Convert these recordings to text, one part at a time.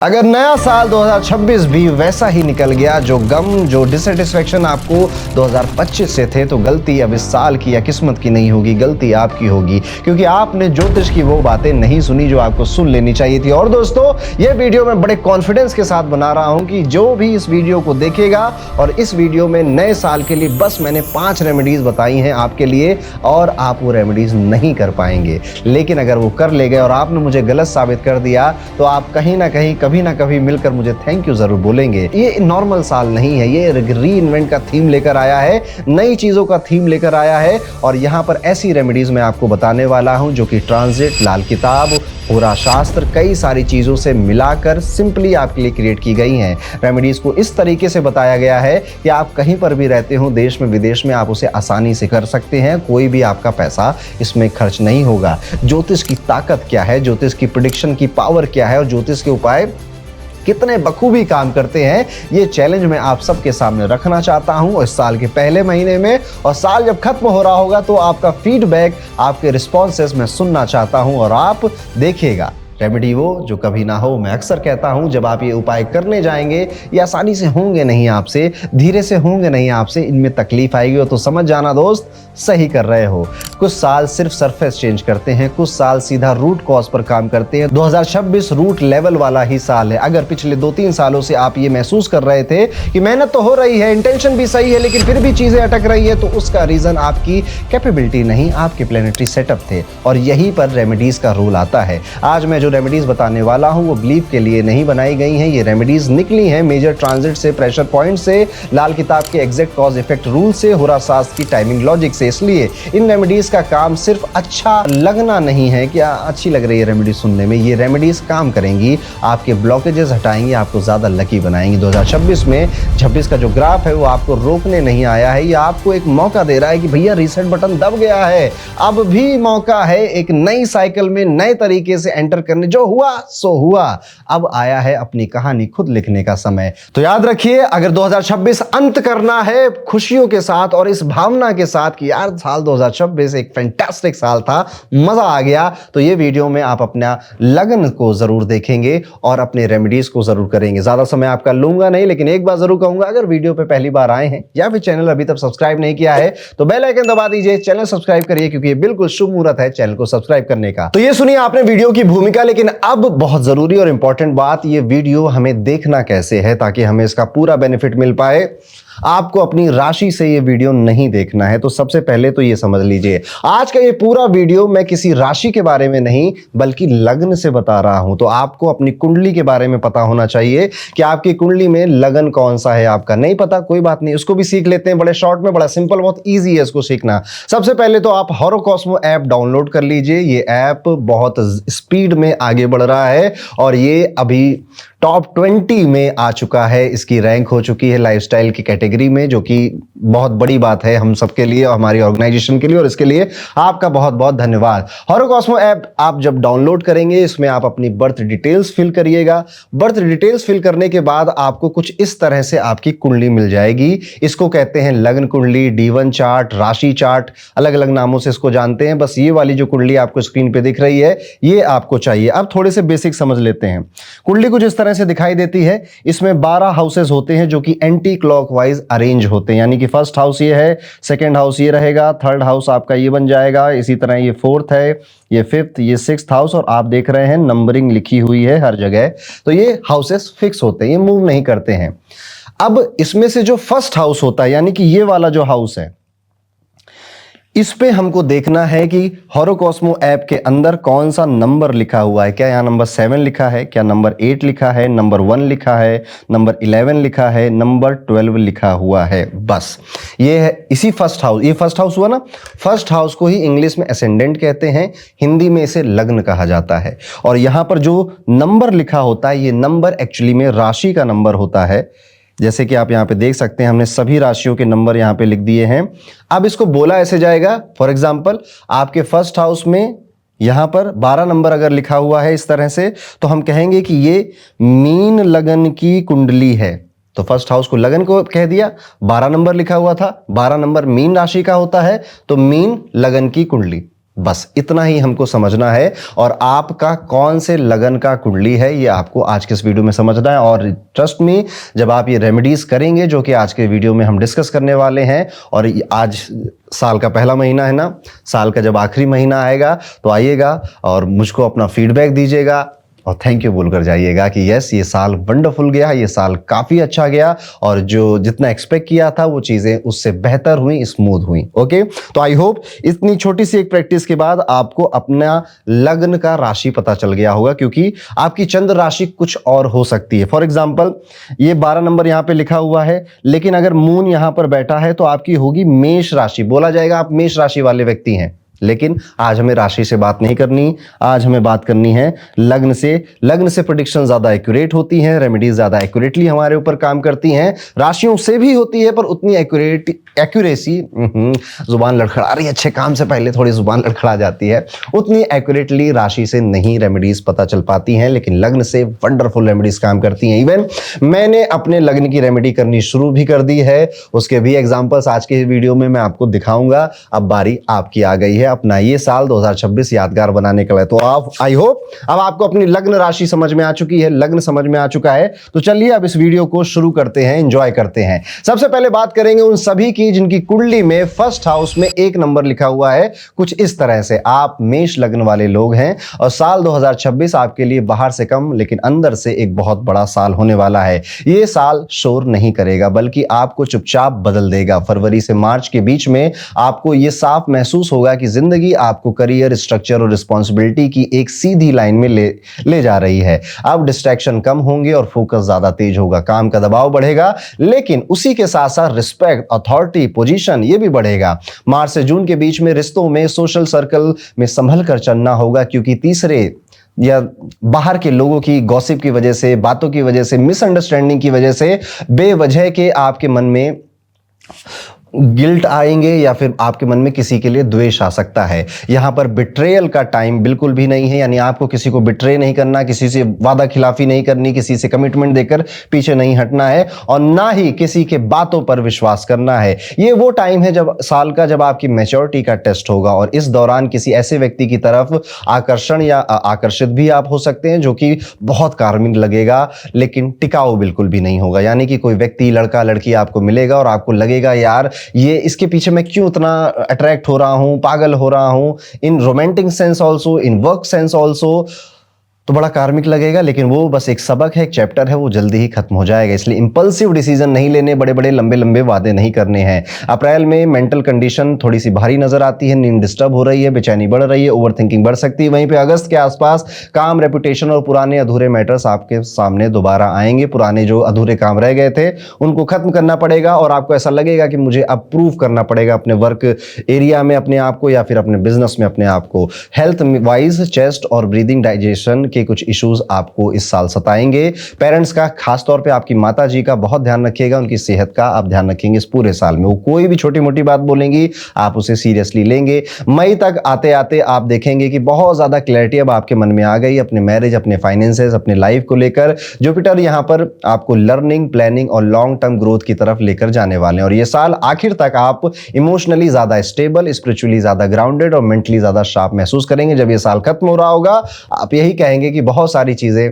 अगर नया साल 2026 भी वैसा ही निकल गया, जो गम, जो डिससेटिस्फेक्शन आपको 2025 से थे, तो गलती अब इस साल की या किस्मत की नहीं होगी, गलती आपकी होगी, क्योंकि आपने ज्योतिष की वो बातें नहीं सुनी जो आपको सुन लेनी चाहिए थी। और दोस्तों, ये वीडियो मैं बड़े कॉन्फिडेंस के साथ बना रहा हूं कि जो भी इस वीडियो को देखेगा, और इस वीडियो में नए साल के लिए बस मैंने 5 रेमेडीज बताई हैं आपके लिए, और आप वो रेमेडीज नहीं कर पाएंगे। लेकिन अगर वो कर ले गए और आपने मुझे गलत साबित कर दिया, तो आप कहीं ना कहीं कभी ना कभी मिलकर मुझे थैंक यू जरूर बोलेंगे। ये नॉर्मल साल नहीं है, ये री इन्वेंट का थीम लेकर आया है, नई चीजों का थीम लेकर आया है। और यहां पर ऐसी रेमेडीज मैं आपको बताने वाला हूं जो कि ट्रांजिट, लाल किताब, पूरा शास्त्र, कई सारी चीजों से मिलाकर सिंपली आपके लिए क्रिएट की गई हैं। रेमेडीज को इस तरीके से बताया गया है कि आप कहीं पर भी रहते हो, देश में विदेश में, आप उसे आसानी से कर सकते हैं। कोई भी आपका पैसा इसमें खर्च नहीं होगा। ज्योतिष की ताकत क्या है, ज्योतिष की प्रेडिक्शन की पावर क्या है, और ज्योतिष के उपाय कितने बखूबी काम करते हैं, ये चैलेंज मैं आप सबके सामने रखना चाहता हूं इस साल के पहले महीने में। और साल जब खत्म हो रहा होगा तो आपका फीडबैक, आपके रिस्पॉन्सेस मैं सुनना चाहता हूं, और आप देखिएगा रेमेडी वो जो कभी ना हो। मैं अक्सर कहता हूं, जब आप ये उपाय करने जाएंगे, ये आसानी से होंगे नहीं आपसे, धीरे से होंगे नहीं आपसे, इनमें तकलीफ आएगी, तो समझ जाना दोस्त, सही कर रहे हो। कुछ साल सिर्फ सरफेस चेंज करते हैं, कुछ साल सीधा रूट कॉज पर काम करते हैं। 2026 रूट लेवल वाला ही साल है। अगर पिछले 2-3 सालों से आप ये महसूस कर रहे थे कि मेहनत तो हो रही है, इंटेंशन भी सही है, लेकिन फिर भी चीजें अटक रही है, तो उसका रीजन आपकी कैपेबिलिटी नहीं, आपके प्लेनेटरी सेटअप थे। और यहीं पर रेमेडीज का रोल आता है। आज मैं जो रेमेडीज बताने वाला हूं वो बिलीव के लिए नहीं बनाई गई हैं। ये रेमेडीज निकली हैं मेजर ट्रांजिट से, प्रेशर पॉइंट से, लाल किताब के एग्जैक्ट कॉज इफेक्ट रूल से, होरा शास्त्र की टाइमिंग लॉजिक से। इसलिए इन रेमेडीज का काम सिर्फ अच्छा लगना नहीं है, क्या अच्छी लग रही है रेमेडीज सुनने में। ये रेमेडीज काम करेंगी, आपके ब्लॉकेजेस हटाएंगी, आपको ज्यादा लकी बनाएंगी। 2026 में 26 का जो ग्राफ है वो आपको रोकने नहीं आया है, ये आपको एक मौका दे रहा है कि भैया रीसेट बटन दब गया है, अब भी मौका है एक नई साइकिल में नए तरीके से एंटर करने। जो हुआ सो हुआ, अब आया है अपनी कहानी खुद लिखने का समय। तो याद रखिए, अगर 2026 अंत करना है खुशियों के साथ और इस भावना के साथ कि यार साल 2026 एक फैंटास्टिक साल था, मजा आ गया, तो ये वीडियो में आप अपना लगन को जरूर देखेंगे और अपने रेमेडीज को जरूर करेंगे। ज्यादा समय आपका लूंगा नहीं, लेकिन एक बात जरूर कहूंगा, अगर वीडियो पे पहली बार आए हैं या फिर चैनल अभी तक सब्सक्राइब नहीं किया है, तो बेल आइकन दबा दीजिए, चैनल सब्सक्राइब करिए, क्योंकि ये बिल्कुल शुभ मुहूर्त है चैनल को सब्सक्राइब करने का। तो ये सुनिए आपने वीडियो की भूमिका, लेकिन अब बहुत जरूरी और इंपॉर्टेंट बात, ये वीडियो हमें देखना कैसे है ताकि हमें इसका पूरा बेनिफिट मिल पाए। आपको अपनी राशि से ये वीडियो नहीं देखना है। तो सबसे पहले तो ये समझ लीजिए, आज का ये पूरा वीडियो मैं किसी राशि के बारे में नहीं बल्कि लग्न से बता रहा हूं। तो आपको अपनी कुंडली के बारे में पता होना चाहिए कि आपकी कुंडली में लगन कौन सा है। आपका नहीं पता, कोई बात नहीं, उसको भी सीख लेते हैं बड़े शॉर्ट में, बड़ा सिंपल, बहुत ईजी है इसको सीखना। सबसे पहले तो आप होरोकॉस्मो ऐप डाउनलोड कर लीजिए। ये ऐप बहुत स्पीड में आगे बढ़ रहा है और ये अभी टॉप 20 में आ चुका है। इसकी रैंक हो चुकी है लाइफस्टाइल की कैटेगरी में, जो कि बहुत बड़ी बात है हम सबके लिए, हमारी ऑर्गेनाइजेशन के लिए, और इसके लिए आपका बहुत बहुत धन्यवाद। होरोकॉस्मो ऐप आप जब डाउनलोड करेंगे, इसमें आप अपनी बर्थ डिटेल्स फिल करिएगा। बर्थ डिटेल्स फिल करने के बाद आपको कुछ इस तरह से आपकी कुंडली मिल जाएगी। इसको कहते हैं लग्न कुंडली, D1 चार्ट, राशि चार्ट, अलग अलग नामों से इसको जानते हैं। बस ये वाली जो कुंडली आपको स्क्रीन पे दिख रही है, ये आपको चाहिए। अब थोड़े से बेसिक समझ लेते हैं। कुंडली कुछ इस तरह से दिखाई देती है। इसमें 12 हाउसेस होते हैं जो कि एंटी क्लॉकवाइज अरेंज होते हैं, यानी कि फर्स्ट हाउस ये है, सेकंड हाउस ये रहेगा, थर्ड हाउस आपका ये बन जाएगा, इसी तरह ये फोर्थ है, ये फिफ्थ, ये सिक्स्थ हाउस, और आप देख रहे हैं नंबरिंग लिखी हुई है हर जगह। तो ये हाउसेस फिक्स होते हैं, ये मूव नहीं करते हैं। अब इसमें से जो फर्स्ट हाउस होता है, यानी कि ये वाला जो हाउस है, इस पे हमको देखना है कि होरोकॉस्मो ऐप के अंदर कौन सा नंबर लिखा हुआ है। क्या यहाँ नंबर 7 लिखा है, क्या नंबर 8 लिखा है, नंबर 1 लिखा है, नंबर 11 लिखा है, नंबर 12 लिखा हुआ है। बस ये है इसी फर्स्ट हाउस। ये फर्स्ट हाउस हुआ ना, फर्स्ट हाउस को ही इंग्लिश में असेंडेंट कहते हैं, हिंदी में इसे लग्न कहा जाता है। और यहां पर जो नंबर लिखा होता है, ये नंबर एक्चुअली में राशि का नंबर होता है। जैसे कि आप यहाँ पे देख सकते हैं, हमने सभी राशियों के नंबर यहाँ पे लिख दिए हैं। अब इसको बोला ऐसे जाएगा, फॉर एग्जांपल आपके फर्स्ट हाउस में यहाँ पर 12 नंबर अगर लिखा हुआ है इस तरह से, तो हम कहेंगे कि ये मीन लगन की कुंडली है। तो फर्स्ट हाउस को लगन को कह दिया, 12 नंबर लिखा हुआ था, 12 नंबर मीन राशि का होता है, तो मीन लगन की कुंडली। बस इतना ही हमको समझना है। और आपका कौन से लगन का कुंडली है ये आपको आज के इस वीडियो में समझना है। और ट्रस्ट मी, जब आप ये रेमेडीज करेंगे जो कि आज के वीडियो में हम डिस्कस करने वाले हैं, और आज साल का पहला महीना है ना, साल का जब आखिरी महीना आएगा तो आइएगा और मुझको अपना फीडबैक दीजिएगा और थैंक यू बोलकर जाइएगा कि यस, ये साल वंडरफुल गया, ये साल काफ़ी अच्छा गया और जो जितना एक्सपेक्ट किया था वो चीज़ें उससे बेहतर हुई, स्मूथ हुई। ओके, तो आई होप इतनी छोटी सी एक प्रैक्टिस के बाद आपको अपना लग्न का राशि पता चल गया होगा, क्योंकि आपकी चंद्र राशि कुछ और हो सकती है। फॉर एग्जाम्पल, ये 12 नंबर यहाँ पे लिखा हुआ है, लेकिन अगर मून यहाँ पर बैठा है तो आपकी होगी मेष राशि। बोला जाएगा आप मेष राशि वाले व्यक्ति हैं, लेकिन आज हमें राशि से बात नहीं करनी, आज हमें बात करनी है लग्न से। लग्न से प्रेडिक्शन ज्यादा एक्यूरेट होती हैं, रेमेडीज ज्यादा एक्यूरेटली हमारे ऊपर काम करती हैं। राशियों से भी होती है पर उतनी एक्यूरेसी, जुबान लड़खड़ा रही है, अच्छे काम से पहले थोड़ी जुबान लड़खड़ा जाती है, उतनी एक्यूरेटली राशि से नहीं रेमेडीज पता चल पाती हैं, लेकिन लग्न से वंडरफुल रेमेडीज काम करती हैं। इवन मैंने अपने लग्न की रेमेडी करनी शुरू भी कर दी है, उसके भी एग्जाम्पल्स आज के वीडियो में मैं आपको दिखाऊंगा। अब बारी आपकी आ गई है अपना ये साल 2026 यादगार बनाने के लिए। तो आप, आई होप अब आपको अपनी लग्न राशि समझ में आ चुकी है, लग्न समझ में आ चुका है। तो चलिए अब इस वीडियो को शुरू करते हैं, एंजॉय करते हैं। सबसे पहले बात करेंगे उन सभी की जिनकी कुंडली में फर्स्ट हाउस में 1 नंबर लिखा हुआ है। कुछ इस तरह से आप मेष लग्न वाले लोग हैं और साल 2026 आपके लिए बाहर से कम लेकिन अंदर से एक बहुत बड़ा साल होने वाला है। ये साल शोर नहीं करेगा बल्कि आपको चुपचाप बदल देगा। फरवरी से मार्च के बीच में आपको ये साफ महसूस होगा कि जिंदगी आपको करियर, स्ट्रक्चर और रिस्पॉन्सिबिलिटी की एक सीधी लाइन में ले जा रही है। अब डिस्ट्रैक्शन कम होंगे और फोकस ज्यादा तेज होगा, काम का दबाव बढ़ेगा, लेकिन उसी के साथ साथ रिस्पेक्ट, अथॉरिटी, पोजीशन ये भी बढ़ेगा। मार्च से जून के बीच में रिश्तों में, सोशल सर्कल में संभल कर चलना होगा, क्योंकि तीसरे या बाहर के लोगों की गॉसिप की वजह से, बातों की वजह से, मिसअंडरस्टैंडिंग की वजह से बेवजह के आपके मन में गिल्ट आएंगे या फिर आपके मन में किसी के लिए द्वेष आ सकता है। यहां पर बिट्रेयल का टाइम बिल्कुल भी नहीं है, यानी आपको किसी को बिट्रे नहीं करना, किसी से वादा खिलाफी नहीं करनी, किसी से कमिटमेंट देकर पीछे नहीं हटना है और ना ही किसी के बातों पर विश्वास करना है। ये वो टाइम है जब साल का जब आपकी मैच्योरिटी का टेस्ट होगा और इस दौरान किसी ऐसे व्यक्ति की तरफ आकर्षण या आकर्षित भी आप हो सकते हैं जो कि बहुत कार्मिक लगेगा लेकिन टिकाऊ बिल्कुल भी नहीं होगा। यानी कि कोई व्यक्ति, लड़का लड़की आपको मिलेगा और आपको लगेगा यार ये इसके पीछे मैं क्यों इतना अट्रैक्ट हो रहा हूं, पागल हो रहा हूं, in romantic sense also, in work sense also, तो बड़ा कार्मिक लगेगा, लेकिन वो बस एक सबक है, एक चैप्टर है, वो जल्दी ही खत्म हो जाएगा। इसलिए इंपल्सिव डिसीजन नहीं लेने, बड़े बड़े लंबे लंबे वादे नहीं करने हैं। अप्रैल में मेंटल कंडीशन थोड़ी सी भारी नजर आती है, नींद डिस्टर्ब हो रही है, बेचैनी बढ़ रही है, ओवर थिंकिंग बढ़ सकती है। वहीं पे अगस्त के आसपास काम, रेपुटेशन और पुराने अधूरे मैटर्स आपके सामने दोबारा आएंगे। पुराने जो अधूरे काम रह गए थे उनको खत्म करना पड़ेगा और आपको ऐसा लगेगा कि मुझे अब प्रूव करना पड़ेगा अपने वर्क एरिया में अपने आप को या फिर अपने बिजनेस में अपने आप को। हेल्थ वाइज चेस्ट और ब्रीदिंग, डाइजेशन के कुछ इश्यूज आपको इस साल सताएंगे। पेरेंट्स का, खास तौर पे आपकी माता जी का बहुत ध्यान रखिएगा, उनकी सेहत का आप ध्यान रखेंगे इस पूरे साल में। वो कोई भी छोटी मोटी बात बोलेंगी आप उसे सीरियसली लेंगे। मई तक आते आते आप देखेंगे कि बहुत ज्यादा क्लैरिटी अब आपके मन में आ गई अपने मैरिज, अपने फाइनेंसेस, अपने लाइफ को लेकर। जुपिटर यहां पर आपको लर्निंग, प्लानिंग और लॉन्ग टर्म ग्रोथ की तरफ लेकर जाने वाले हैं और ये साल आखिर तक आप इमोशनली ज्यादा स्टेबल, स्पिरिचुअली ज्यादा ग्राउंडेड और मेंटली ज्यादा शार्प महसूस करेंगे। जब ये साल खत्म हो रहा होगा आप यही कहेंगे कि बहुत सारी चीजें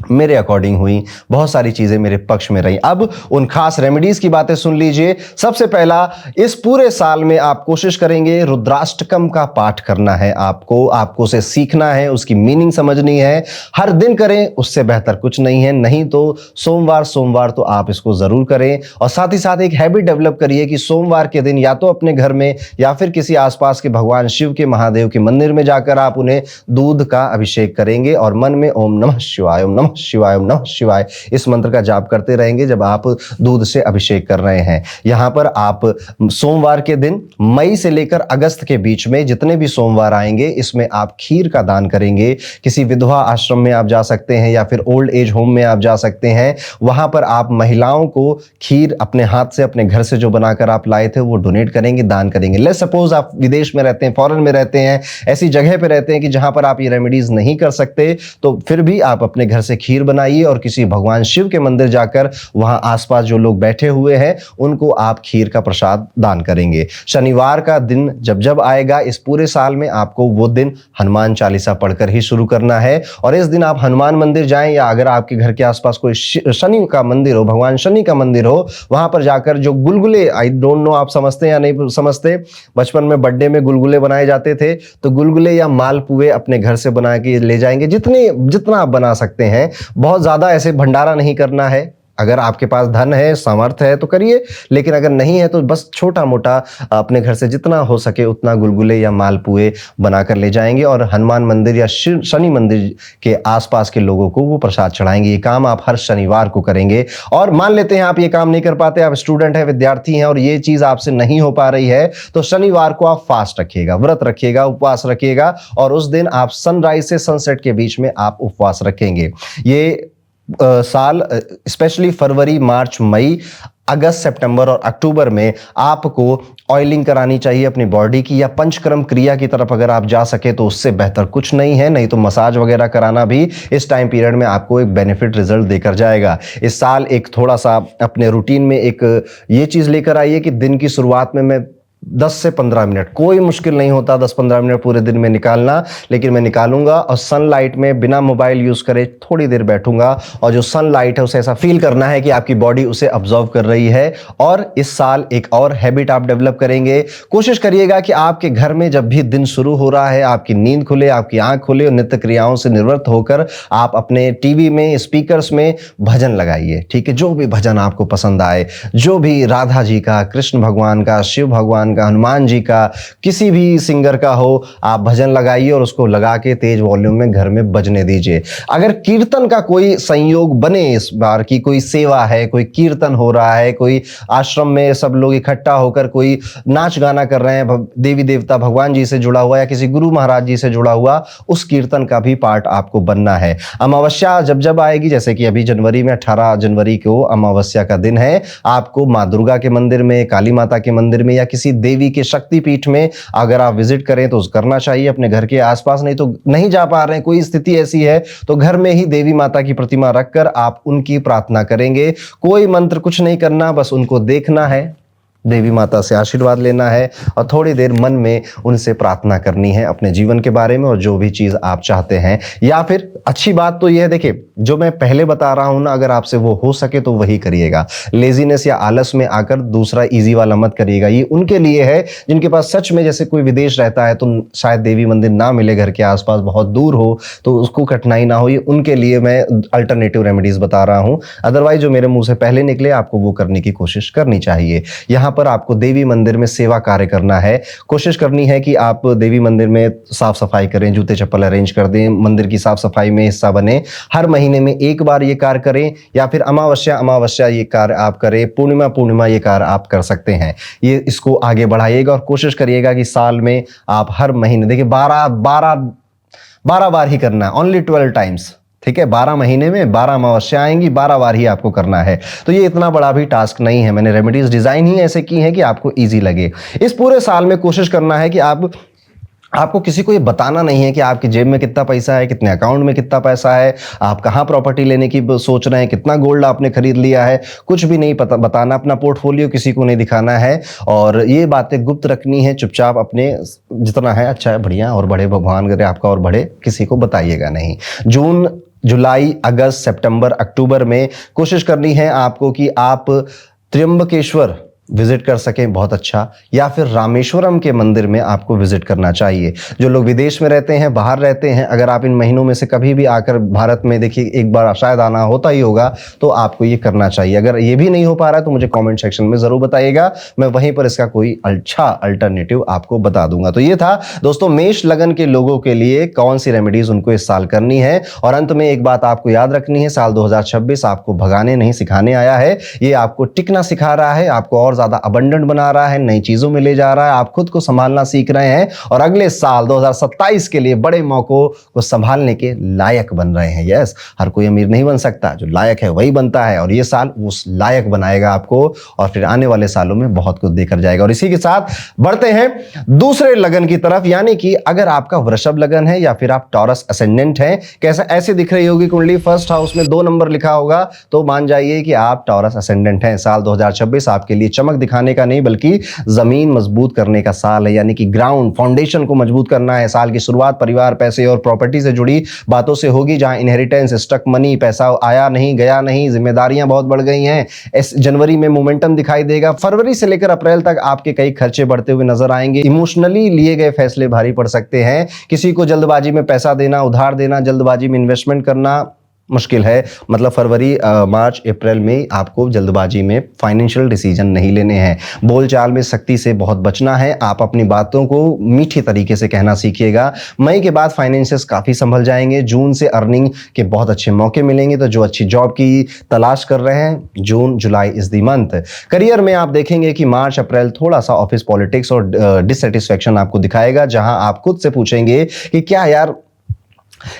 मेरे अकॉर्डिंग हुई, बहुत सारी चीजें मेरे पक्ष में रही। अब उन खास रेमेडीज की बातें सुन लीजिए। सबसे पहला, इस पूरे साल में आप कोशिश करेंगे रुद्राष्टकम का पाठ करना है। आपको उसे सीखना है, उसकी मीनिंग समझनी है। हर दिन करें, उससे बेहतर कुछ नहीं है। नहीं तो सोमवार तो आप इसको जरूर करें और साथ ही साथ एक हैबिट डेवलप करिए कि सोमवार के दिन या तो अपने घर में या फिर किसी आसपास के भगवान शिव के, महादेव के मंदिर में जाकर आप उन्हें दूध का अभिषेक करेंगे और मन में ओम नमः शिवाय, ओम नमः शिवाय, ओम नमः शिवाय इस मंत्र का जाप करते रहेंगे जब आप दूध से अभिषेक कर रहे हैं। यहां पर आप सोमवार के दिन मई से लेकर अगस्त के बीच में जितने भी सोमवार आएंगे इसमें आप खीर का दान करेंगे। किसी विधवा आश्रम में आप जा सकते हैं या फिर ओल्ड एज होम में आप जा सकते हैं। वहां पर आप महिलाओं को खीर अपने हाथ से, अपने घर से जो बनाकर आप लाए थे वो डोनेट करेंगे, दान करेंगे। लेट्स सपोज आप विदेश में रहते हैं, फॉरेन में रहते हैं, ऐसी जगह पे रहते हैं कि जहां पर आप ये रेमेडीज नहीं कर सकते, तो फिर भी आप अपने घर से से खीर बनाइए और किसी भगवान शिव के मंदिर जाकर वहां आसपास जो लोग बैठे हुए हैं उनको आप खीर का प्रसाद दान करेंगे। शनिवार का दिन जब जब आएगा इस पूरे साल में आपको वो दिन हनुमान चालीसा पढ़कर ही शुरू करना है। और इस दिन आप हनुमान मंदिर जाएं या अगर आपके घर के आसपास कोई शनि का मंदिर हो, भगवान शनि का मंदिर हो, वहां पर जाकर जो गुलगुले, आई डोंट नो आप समझते हैं या नहीं समझते, बचपन में बर्थडे में गुलगुले बनाए जाते थे, तो गुलगुले या मालपुए अपने घर से बना के ले जाएंगे, जितना आप बना सकते हैं। बहुत ज्यादा ऐसे भंडारा नहीं करना है। अगर आपके पास धन है, सामर्थ्य है तो करिए, लेकिन अगर नहीं है तो बस छोटा मोटा अपने घर से जितना हो सके उतना गुलगुले या मालपुए बनाकर ले जाएंगे और हनुमान मंदिर या शनि मंदिर के आसपास के लोगों को वो प्रसाद चढ़ाएंगे। ये काम आप हर शनिवार को करेंगे। और मान लेते हैं आप ये काम नहीं कर पाते, आप स्टूडेंट है, विद्यार्थी हैं और ये चीज आपसे नहीं हो पा रही है, तो शनिवार को आप फास्ट रखिएगा, व्रत रखिएगा, उपवास रखिएगा और उस दिन आप सनराइज से सनसेट के बीच में आप उपवास रखेंगे। ये साल स्पेशली फरवरी, मार्च, मई, अगस्त, सितंबर और अक्टूबर में आपको ऑयलिंग करानी चाहिए अपनी बॉडी की, या पंचकर्म क्रिया की तरफ अगर आप जा सके तो उससे बेहतर कुछ नहीं है। नहीं तो मसाज वगैरह कराना भी इस टाइम पीरियड में आपको एक बेनिफिट रिजल्ट देकर जाएगा। इस साल एक थोड़ा सा अपने रूटीन में एक ये चीज लेकर आइए कि दिन की शुरुआत में मैं 10 से 15 मिनट, कोई मुश्किल नहीं होता 10-15 मिनट पूरे दिन में निकालना, लेकिन मैं निकालूंगा और सनलाइट में बिना मोबाइल यूज करे थोड़ी देर बैठूंगा और जो सनलाइट है उसे ऐसा फील करना है कि आपकी बॉडी उसे ऑब्जर्व कर रही है। और इस साल एक और हैबिट आप डेवलप करेंगे। कोशिश करिएगा कि आपके घर में जब भी दिन शुरू हो रहा है आपकी नींद खुले, आपकी आंख खुले और नित्य क्रियाओं से निवृत्त होकर आप अपने टीवी में, स्पीकर्स में भजन लगाइए। ठीक है, जो भी भजन आपको पसंद आए, जो भी राधा जी का, कृष्ण भगवान का, शिव भगवान का, हनुमान जी का, किसी भी सिंगर का हो, आप भजन लगाइए और उसको लगा के तेज वॉल्यूम में घर में बजने दीजिए। अगर कीर्तन का कोई संयोग बने, इस बार की कोई सेवा है, कोई कीर्तन हो रहा है, कोई आश्रम में सब लोग इकट्ठा होकर कोई नाच गाना कर रहे हैं, देवी देवता भगवान जी से जुड़ा हुआ या किसी गुरु महाराज जी से जुड़ा हुआ, उस कीर्तन का भी पार्ट आपको बनना है। अमावस्या जब जब आएगी, जैसे कि अभी जनवरी में 18 जनवरी को अमावस्या का दिन है, आपको माँ दुर्गा के मंदिर में, काली माता के मंदिर में या किसी देवी के शक्तिपीठ में अगर आप विजिट करें तो करना चाहिए अपने घर के आसपास। नहीं तो नहीं जा पा रहे हैं, कोई स्थिति ऐसी है तो घर में ही देवी माता की प्रतिमा रखकर आप उनकी प्रार्थना करेंगे। कोई मंत्र कुछ नहीं करना, बस उनको देखना है, देवी माता से आशीर्वाद लेना है और थोड़ी देर मन में उनसे प्रार्थना करनी है अपने जीवन के बारे में और जो भी चीज़ आप चाहते हैं। या फिर अच्छी बात तो यह है, देखिए जो मैं पहले बता रहा हूं ना, अगर आपसे वो हो सके तो वही करिएगा। लेजीनेस या आलस में आकर दूसरा इजी वाला मत करिएगा। ये उनके लिए है जिनके पास सच में, जैसे कोई विदेश रहता है तो शायद देवी मंदिर ना मिले, घर के आसपास बहुत दूर हो तो उसको कठिनाई ना हो, ये उनके लिए मैं अल्टरनेटिव रेमेडीज बता रहा हूँ। अदरवाइज जो मेरे मुंह से पहले निकले आपको वो करने की कोशिश करनी चाहिए। यहाँ पर आपको देवी मंदिर में सेवा कार्य करना है। कोशिश करनी है कि आप देवी मंदिर में साफ सफाई करें, जूते चप्पल अरेंज कर दें, मंदिर की साफ सफाई में हिस्सा बने। हर महीने में एक बार ये कार्य करें या फिर अमावस्या ये कार्य आप करें, पूर्णिमा ये कार्य आप कर सकते हैं। ये इसको आगे बढ़ाइएगा और कोशिश करिएगा कि साल में आप हर महीने, देखिए 12 बार ही करना है, ओनली 12 टाइम्स। ठीक है, 12 महीने में 12 अमावस्या आएंगी, 12 बार ही आपको करना है। तो ये इतना बड़ा भी टास्क नहीं है, मैंने रेमेडीज डिजाइन ही ऐसे की हैं कि आपको इजी लगे। इस पूरे साल में कोशिश करना है कि आपको किसी को ये बताना नहीं है कि आपकी जेब में कितना पैसा है, कितने अकाउंट में कितना पैसा है, आप कहाँ प्रॉपर्टी लेने की सोच रहे हैं, कितना गोल्ड आपने खरीद लिया है, कुछ भी नहीं बताना। अपना पोर्टफोलियो किसी को नहीं दिखाना है और ये बातें गुप्त रखनी है। चुपचाप अपने जितना है अच्छा है, बढ़िया और बड़े, भगवान करे आपका और बढ़े, किसी को बताइएगा नहीं। जून, जुलाई, अगस्त, सितंबर, अक्टूबर में कोशिश करनी है आपको कि आप त्र्यंबकेश्वर विजिट कर सकें, बहुत अच्छा, या फिर रामेश्वरम के मंदिर में आपको विजिट करना चाहिए। जो लोग विदेश में रहते हैं, बाहर रहते हैं, अगर आप इन महीनों में से कभी भी आकर भारत में, देखिए एक बार शायद आना होता ही होगा, तो आपको ये करना चाहिए। अगर ये भी नहीं हो पा रहा है तो मुझे कमेंट सेक्शन में जरूर बताइएगा, मैं वहीं पर इसका कोई अच्छा अल्टरनेटिव आपको बता दूंगा। तो ये था दोस्तों मेष लगन के लोगों के लिए कौन सी रेमेडीज उनको इस साल करनी है। और अंत में एक बात आपको याद रखनी है, साल 2026 आपको भगाने नहीं सिखाने आया है, ये आपको टिकना सिखा रहा है, आपको और और ज्यादा अबंडेंट बना रहा है, नई चीजों में ले जा रहा है, आप खुद को संभालना सीख रहे हैं और अगले साल 2027 के लिए बड़े मौकों को संभालने के लायक बन रहे हैं। यस, हर कोई अमीर नहीं बन सकता, जो लायक है वही बनता है और ये साल उस लायक बनाएगा आपको और फिर आने वाले सालों में बहुत कुछ देकर जाएगा। और इसी के साथ बढ़ते हैं दूसरे लगन की तरफ, यानी कि अगर आपका वृषभ लगन है या फिर आप टॉरस असेंडेंट हैं, कैसा ऐसे दिख रही होगी कुंडली, फर्स्ट हाउस में 2 नंबर लिखा होगा तो मान जाइए कि आप टॉरस असेंडेंट हैं। साल 2026 आपके लिए चमक दिखाने का नहीं बल्कि जमीन मजबूत करने का साल है, यानी कि ग्राउंड फाउंडेशन को मजबूत करना है। साल की शुरुआत परिवार, पैसे और प्रॉपर्टी से जुड़ी बातों से होगी, जहां इनहेरिटेंस, स्टक मनी, पैसा आया नहीं गया नहीं, जिम्मेदारियां बहुत बढ़ गई हैं। इस जनवरी में मोमेंटम दिखाई देगा। फरवरी से लेकर अप्रैल तक आपके कई खर्चे बढ़ते हुए नजर आएंगे। इमोशनली लिए गए फैसले भारी पड़ सकते हैं। किसी को जल्दबाजी में पैसा देना, उधार देना, जल्दबाजी में इन्वेस्टमेंट करना मुश्किल है। मतलब फरवरी, मार्च, अप्रैल में आपको जल्दबाजी में फाइनेंशियल डिसीजन नहीं लेने हैं। बोलचाल में सख्ती से बहुत बचना है। आप अपनी बातों को मीठे तरीके से कहना सीखिएगा। मई के बाद फाइनेंसेस काफी संभल जाएंगे। जून से अर्निंग के बहुत अच्छे मौके मिलेंगे। तो जो अच्छी जॉब की तलाश कर रहे हैं, June July is the month. Career में आप देखेंगे कि मार्च अप्रैल थोड़ा सा ऑफिस पॉलिटिक्स और डिससेटिस्फेक्शन आपको दिखाएगा, जहां आप खुद से पूछेंगे कि क्या यार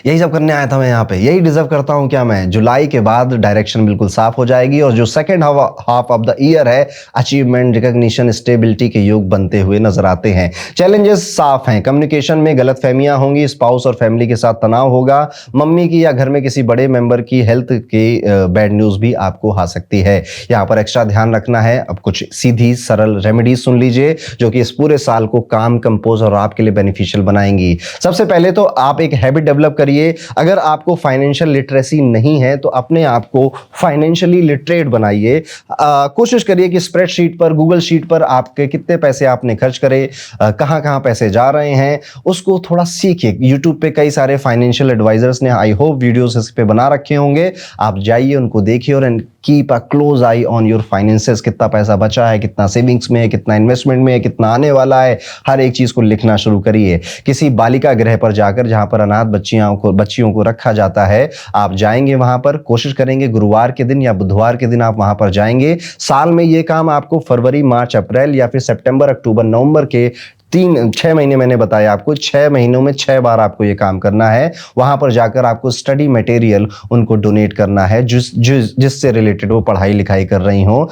यही सब करने आया था मैं यहाँ पे, यही डिजर्व करता हूँ क्या मैं। जुलाई के बाद डायरेक्शन बिल्कुल साफ हो जाएगी और जो second half of the year है, अचीवमेंट, रिकॉग्निशन, स्टेबिलिटी के योग बनते हुए नजर आते हैं। चैलेंजेस साफ हैं। कम्युनिकेशन में गलतफहमियां होंगी, स्पाउस और फैमिली के साथ तनाव होगा, मम्मी की या घर में किसी बड़े मेंबर की हेल्थ की बैड न्यूज भी आपको आ सकती है। यहाँ पर एक्स्ट्रा ध्यान रखना है। अब कुछ सीधी सरल रेमेडीज सुन लीजिए जो कि इस पूरे साल को काम, कंपोज और आपके लिए बेनिफिशियल बनाएंगी। सबसे पहले तो आप एक हैबिट डेवलप करिए। अगर आपको फाइनेंशियल लिटरेसी नहीं है तो अपने आप को फाइनेंशियली लिटरेट बनाइए। कोशिश करिए कि स्प्रेडशीट पर, गूगल शीट पर आपके कितने पैसे आपने खर्च करे, कहां कहां पैसे जा रहे हैं, उसको थोड़ा सीखिए। यूट्यूब पे कई सारे फाइनेंशियल एडवाइजर्स ने आई होप वीडियोस इस पे बना रखे होंगे, आप जाइए उनको देखिए और keep a close I on your finances. कितना पैसा बचा है, कितना सेविंग्स में है, कितना इन्वेस्टमेंट में है, कितना आने वाला है, हर एक चीज को लिखना शुरू करिए। किसी बालिका गृह पर जाकर, जहां पर अनाथ बच्चियों को रखा जाता है, आप जाएंगे वहां पर, कोशिश करेंगे गुरुवार के दिन या बुधवार के दिन आप वहां पर जाएंगे। साल में ये काम आपको फरवरी, मार्च, अप्रैल या फिर सितंबर, अक्टूबर, नवंबर के 6 महीने मैंने बताया आपको, 6 महीनों में 6 बार आपको ये काम करना है। वहां पर जाकर आपको स्टडी मटेरियल उनको डोनेट करना है जिससे रिलेटेड वो पढ़ाई लिखाई कर रही हो।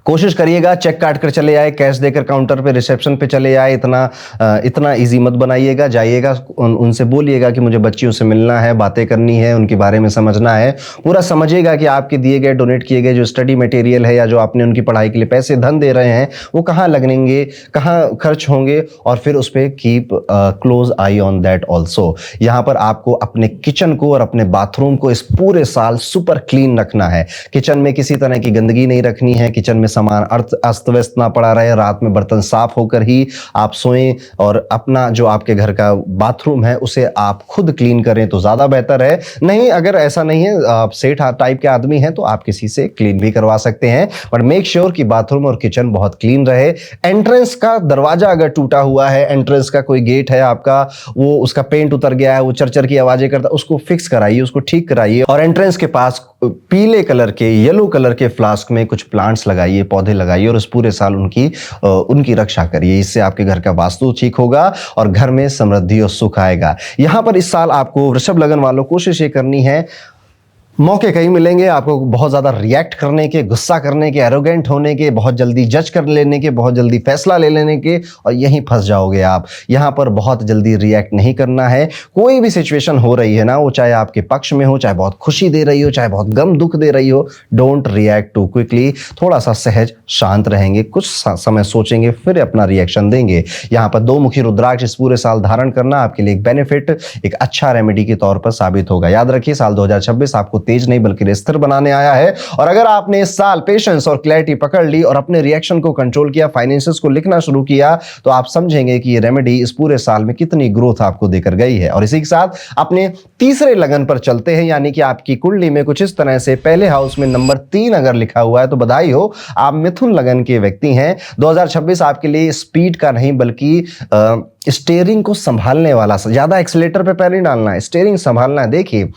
कोशिश करिएगा चेक काट कर चले आए, कैश देकर काउंटर पे, रिसेप्शन पे चले आए। इतना इजी मत बनाइएगा। जाइएगा, उनसे बोलिएगा कि मुझे बच्चियों से मिलना है, बातें करनी है, उनके बारे में समझना है। पूरा समझिएगा कि आपके दिए गए, डोनेट किए गए जो स्टडी मटेरियल है या जो आपने उनकी पढ़ाई के लिए पैसे धन दे रहे हैं, वो कहाँ लगेंगे, कहाँ खर्च होंगे, और फिर उस पर keep close I on that also. यहाँ पर आपको अपने किचन को और अपने बाथरूम को इस पूरे साल सुपर क्लीन रखना है। किचन में किसी तरह की गंदगी नहीं रखनी है। किचन में सामान अस्त व्यस्त ना पड़ा रहे। रात में बर्तन साफ होकर ही आप सोएं और अपना जो आपके घर का बाथरूम है उसे आप खुद क्लीन करें तो ज्यादा बेहतर है। नहीं, अगर ऐसा नहीं है, आप सेठ टाइप के आदमी हैं तो आप किसी से क्लीन भी करवा सकते हैं, बट मेक श्योर कि बाथरूम और किचन बहुत क्लीन रहे। एंट्रेंस का दरवाजा अगर टूटा हुआ है, एंट्रेंस का कोई गेट है आपका, वो उसका पेंट उतर गया है, वो चरचर की आवाजें करता है, उसको फिक्स कराइए, उसको ठीक कराइए। और एंट्रेंस के पास पीले कलर के, येलो कलर के फ्लास्क में कुछ प्लांट्स लगाइए, पौधे लगाइए और इस पूरे साल उनकी रक्षा करिए। इससे आपके घर का वास्तु ठीक होगा और घर में समृद्धि और सुख आएगा। यहां पर इस साल आपको वृषभ लगन वालों कोशिश ये करनी है, मौके कहीं मिलेंगे आपको बहुत ज़्यादा रिएक्ट करने के, गुस्सा करने के, एरोगेंट होने के, बहुत जल्दी जज कर लेने के, बहुत जल्दी फैसला ले लेने के, और यहीं फंस जाओगे आप। यहाँ पर बहुत जल्दी रिएक्ट नहीं करना है। कोई भी सिचुएशन हो रही है ना, वो चाहे आपके पक्ष में हो, चाहे बहुत खुशी दे रही हो, चाहे बहुत गम दुख दे रही हो, डोंट रिएक्ट टू क्विकली। थोड़ा सा सहज शांत रहेंगे, कुछ समय सोचेंगे, फिर अपना रिएक्शन देंगे। यहाँ पर 2 मुखी रुद्राक्ष इस पूरे साल धारण करना आपके लिए एक बेनिफिट, एक अच्छा रेमेडी के तौर पर साबित होगा। याद रखिए, साल 2026 आपको तेज नहीं बल्कि स्थिर बनाने आया है। और अगर आपने इस साल पेशेंस और क्लैरिटी पकड़ ली और अपने रिएक्शन को कंट्रोल किया, फाइनेंसेस को लिखना शुरू किया, तो आप समझेंगे कि ये रेमेडी इस पूरे साल में कितनी ग्रोथ आपको देकर गई है। और इसी के साथ अपने तीसरे लगन पर चलते हैं, यानी कि आपकी कुंडली में कुछ इस तरह से पहले हाउस में नंबर 3 अगर लिखा हुआ है तो बधाई हो, आप मिथुन लगन के व्यक्ति हैं। 2026 आपके लिए स्पीड का नहीं बल्कि स्टीयरिंग को संभालने वाला, ज्यादा एक्सीलेटर पे पैर नहीं डालना है, स्टीयरिंग संभालना है। देखिए,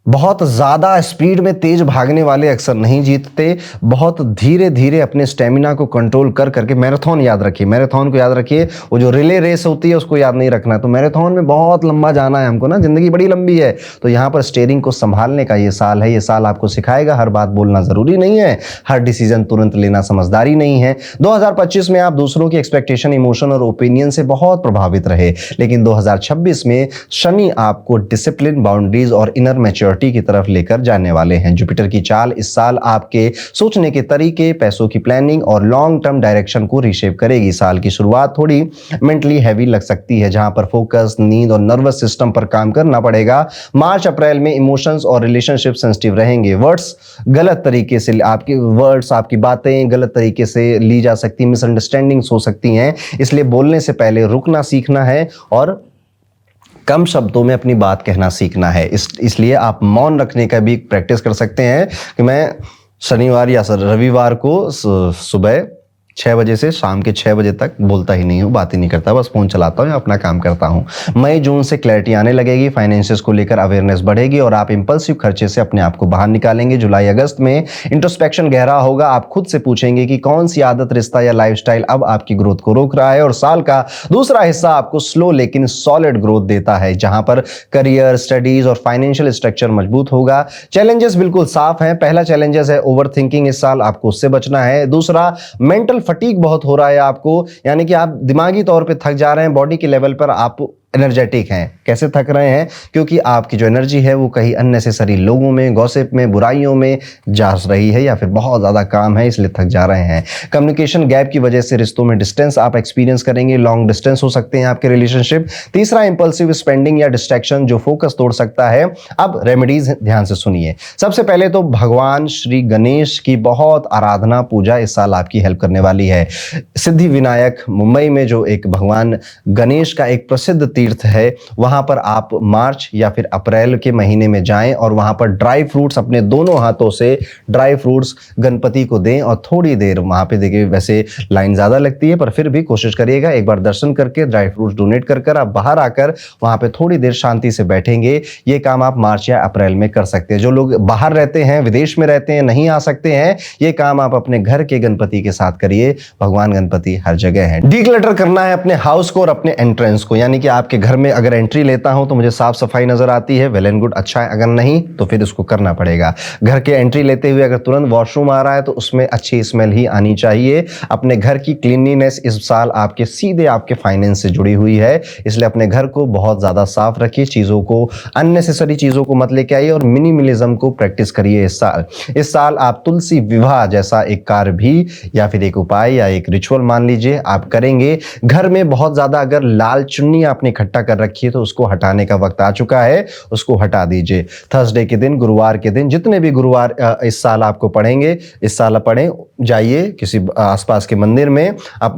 बहुत ज़्यादा स्पीड में तेज भागने वाले अक्सर नहीं जीतते, बहुत धीरे धीरे अपने स्टेमिना को कंट्रोल कर करके। मैराथन याद रखिए, मैराथन को याद रखिए, वो जो रिले रेस होती है उसको याद नहीं रखना। तो मैराथन में बहुत लंबा जाना है हमको ना, जिंदगी बड़ी लंबी है। तो यहाँ पर स्टीयरिंग को संभालने का ये साल है। ये साल आपको सिखाएगा हर बात बोलना ज़रूरी नहीं है, हर डिसीजन तुरंत लेना समझदारी नहीं है। 2025 में आप दूसरों की एक्सपेक्टेशन, इमोशन और ओपिनियन से बहुत प्रभावित रहे, लेकिन 2026 में शनि आपको डिसिप्लिन, बाउंड्रीज और इनर मैच्योरिटी की तरफ लेकर जाने वाले हैं। जुपिटर की चाल इस साल आपके सोचने के तरीके, पैसों की प्लानिंग और लॉन्ग टर्म डायरेक्शन को रीशेप करेगी। साल की शुरुआत थोड़ी मेंटली हैवी लग सकती है, जहां पर फोकस, नींद और नर्वस सिस्टम पर काम करना पड़ेगा। मार्च अप्रैल में इमोशंस और रिलेशनशिप सेंसिटिव रहेंगे। वर्ड्स गलत तरीके से, आपके वर्ड्स, आपकी बातें गलत तरीके से ली जा सकती, मिसअंडरस्टैंडिंग्स हो सकती हैं। इसलिए बोलने से पहले रुकना सीखना है और कम शब्दों में अपनी बात कहना सीखना है। इसलिए आप मौन रखने का भी प्रैक्टिस कर सकते हैं कि मैं शनिवार या रविवार को सुबह 6 बजे से शाम के 6 बजे तक बोलता ही नहीं हूँ, बात ही नहीं करता, बस फोन चलाता हूँ या अपना काम करता हूँ। मई जून से क्लैरिटी आने लगेगी, फाइनेंसेस को लेकर अवेयरनेस बढ़ेगी और आप इंपल्सिव खर्चे से अपने आप को बाहर निकालेंगे। जुलाई अगस्त में इंट्रोस्पेक्शन गहरा होगा। आप खुद से पूछेंगे कि कौन सी आदत, रिश्ता या लाइफस्टाइल अब आपकी ग्रोथ को रोक रहा है। और साल का दूसरा हिस्सा आपको स्लो लेकिन सॉलिड ग्रोथ देता है, जहां पर करियर, स्टडीज और फाइनेंशियल स्ट्रक्चर मजबूत होगा। चैलेंजेस बिल्कुल साफ हैं। पहला चैलेंजेस है ओवर थिंकिंग, इस साल आपको उससे बचना है। दूसरा, मेंटल फटीग बहुत हो रहा है आपको, यानी कि आप दिमागी तौर पे थक जा रहे हैं, बॉडी के लेवल पर आप एनर्जेटिक हैं। कैसे थक रहे हैं? क्योंकि आपकी जो एनर्जी है वो कहीं अननेसेसरी लोगों में, गॉसिप में, बुराइयों में जा रही है, या फिर बहुत ज़्यादा काम है इसलिए थक जा रहे हैं। कम्युनिकेशन गैप की वजह से रिश्तों में डिस्टेंस आप एक्सपीरियंस करेंगे, लॉन्ग डिस्टेंस हो सकते हैं आपके रिलेशनशिप। तीसरा, इंपल्सिव स्पेंडिंग या डिस्ट्रैक्शन जो फोकस तोड़ सकता है। अब रेमेडीज ध्यान से सुनिए। सबसे पहले तो भगवान श्री गणेश की बहुत आराधना, पूजा इस साल आपकी हेल्प करने वाली है। सिद्धि विनायक मुंबई में जो एक भगवान गणेश का एक प्रसिद्ध तीर्थ है, वहां पर आप मार्च या फिर अप्रैल के महीने में जाएं और वहां पर ड्राई फ्रूट्स, अपने दोनों हाथों से ड्राई फ्रूट्स गणपति को दें और थोड़ी देर वहां पे देखिए, वैसे लाइन ज्यादा लगती है पर फिर भी कोशिश करिएगा, एक बार दर्शन करके ड्राई फ्रूट्स डोनेट कर आप बाहर आकर वहां पे थोड़ी देर शांति से बैठेंगे। ये काम आप मार्च या अप्रैल में कर सकते हैं। जो लोग बाहर रहते हैं, विदेश में रहते हैं, नहीं आ सकते हैं, ये काम आप अपने घर के गणपति के साथ करिए। भगवान गणपति हर जगह है। डीक्लटर करना है अपने हाउस को और अपने एंट्रेंस को, यानी कि आपके घर में अगर एंट्री लेता हूं तो मुझे साफ सफाई नजर आती है, वेल एंड गुड, अच्छा है। अगर नहीं तो फिर इसको करना पड़ेगा। घर के एंट्री लेते हुए अगर तुरंत वॉशरूम आ रहा है तो उसमें अच्छी स्मेल ही आनी चाहिए। अपने घर की क्लीनलीनेस इस साल आपके सीधे आपके फाइनेंस से जुड़ी हुई है, इसलिए अपने घर को बहुत ज्यादा साफ रखिए। चीजों को, अननेसेसरी चीजों को मत लेके आइए और मिनिमलिज्म को प्रैक्टिस करिए इस साल। इस साल आप तुलसी विवाह जैसा एक कार्य भी या फिर एक उपाय या एक रिचुअल मान लीजिए आप करेंगे। घर में बहुत ज्यादा अगर लाल चुन्नी आपने इकट्ठा कर रखी है तो उसको हटाने का वक्त आ चुका है, उसको हटा दीजिए। थर्सडे के दिन, गुरुवार के दिन, जितने भी गुरुवार इस साल आपको पढ़ेंगे, इस साल पढ़ें, जाइए किसी आसपास के मंदिर में, आप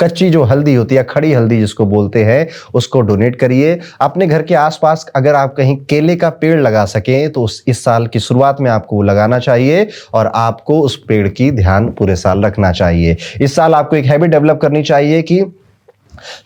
कच्ची जो हल्दी होती है, खड़ी हल्दी जिसको बोलते हैं, उसको डोनेट करिए। अपने घर के आसपास अगर आप कहीं केले का पेड़ लगा सकें तो इस साल की शुरुआत में आपको वो लगाना चाहिए और आपको उस पेड़ की ध्यान पूरे साल रखना चाहिए। इस साल आपको एक हैबिट डेवलप करनी चाहिए कि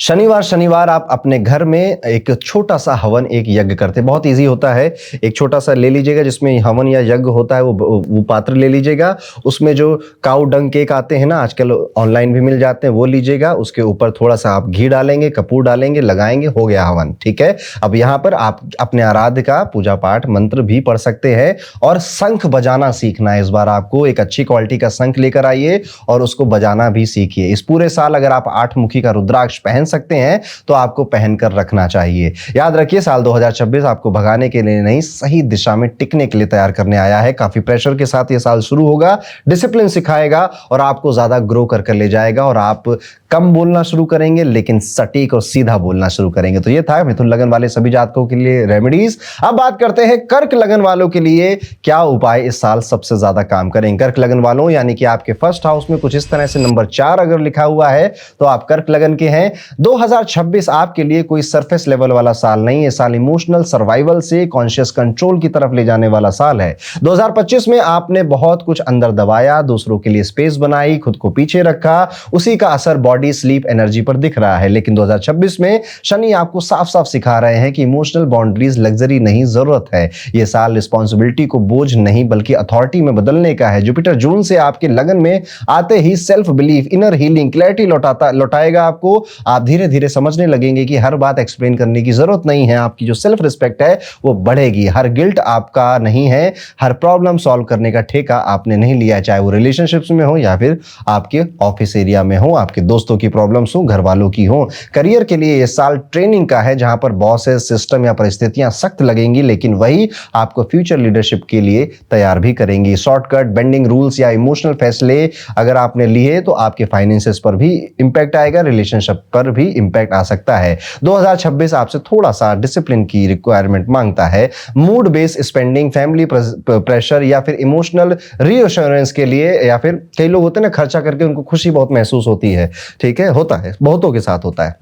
शनिवार आप अपने घर में एक छोटा सा हवन, एक यज्ञ करते। बहुत इजी होता है, एक छोटा सा ले लीजिएगा जिसमें हवन या यज्ञ होता है, वो पात्र ले लीजिएगा। उसमें जो काऊ डंग केक आते हैं ना, आजकल ऑनलाइन भी मिल जाते हैं, वो लीजिएगा। उसके ऊपर थोड़ा सा आप घी डालेंगे, कपूर डालेंगे, लगाएंगे, हो गया हवन। ठीक है। अब यहाँ पर आप अपने आराध्य का पूजा पाठ मंत्र भी पढ़ सकते हैं और शंख बजाना सीखना है। इस बार आपको एक अच्छी क्वालिटी का शंख लेकर आइए और उसको बजाना भी सीखिए। इस पूरे साल अगर आप 8 मुखी का रुद्राक्ष पहन सकते हैं तो आपको पहनकर रखना चाहिए। याद रखिए, साल 2026 आपको भगाने के लिए नहीं, सही दिशा में टिकने के लिए तैयार करने आया है। काफी प्रेशर के साथ ये साल शुरू होगा, डिसिप्लिन सिखाएगा और आपको ज्यादा ग्रो कर ले जाएगा और आप कम बोलना शुरू करेंगे लेकिन सटीक और सीधा बोलना शुरू करेंगे। तो ये था मिथुन लगन वाले सभी जातकों के लिए रेमेडीज। अब बात करते हैं कर्क लगन वालों के लिए क्या उपाय इस साल सबसे ज्यादा काम करेंगे। कर्क लगन वालों, यानी कि आपके फर्स्ट हाउस में कुछ इस तरह से नंबर 4 अगर लिखा हुआ है तो आप कर्क लगन के हैं। हैं 2026 आपके लिए कोई सरफेस लेवल वाला साल नहीं है। साल इमोशनल सर्वाइवल से कॉन्शियस कंट्रोल की तरफ ले जाने वाला साल है। 2025 में आपने बहुत कुछ अंदर दबाया, दूसरों के लिए स्पेस बनाई, खुद को पीछे रखा, उसी का असर बॉडी स्लीप एनर्जी पर दिख रहा है। लेकिन 2026 में शनि आपको साफ साफ सिखा रहे हैं कि इमोशनल बाउंड्रीज लग्जरी नहीं, जरूरत है। यह साल रिस्पॉन्सिबिलिटी को बोझ नहीं बल्कि अथॉरिटी में बदलने का है। जुपिटर जून से आपके लगन में आते ही self belief, inner healing, clarity लौटाएगा आपको। आप धीरे धीरे समझने लगेंगे कि हर बात एक्सप्लेन करने की जरूरत नहीं है। आपकी जो सेल्फ रिस्पेक्ट है वो बढ़ेगी। हर गिल्ट आपका नहीं है, हर प्रॉब्लम सॉल्व करने का ठेका आपने नहीं लिया, चाहे वो रिलेशनशिप्स में हो या फिर आपके ऑफिस एरिया में हो, आपके दोस्तों की प्रॉब्लम्स हो, घर वालों की हो। करियर के लिए यह साल ट्रेनिंग का है, जहां पर बॉसेस, सिस्टम या परिस्थितियां सख्त लगेंगी, लेकिन वही आपको फ्यूचर लीडरशिप के लिए तैयार भी करेंगी। शॉर्टकट, बेंडिंग रूल्स या इमोशनल फैसले अगर आपने लिए तो आपके फाइनेंसेस पर भी इंपैक्ट आएगा, रिलेशनशिप पर भी इंपैक्ट आ सकता है। 2026 आपसे थोड़ा सा डिसिप्लिन की रिक्वायरमेंट मांगता है। Mood based spending, family pressure या फिर इमोशनल रीअश्योरेंस के लिए, या फिर कई लोग होते हैं ना, खर्चा करके उनको खुशी बहुत महसूस होती है, ठीक है, होता है, बहुतों के साथ होता है,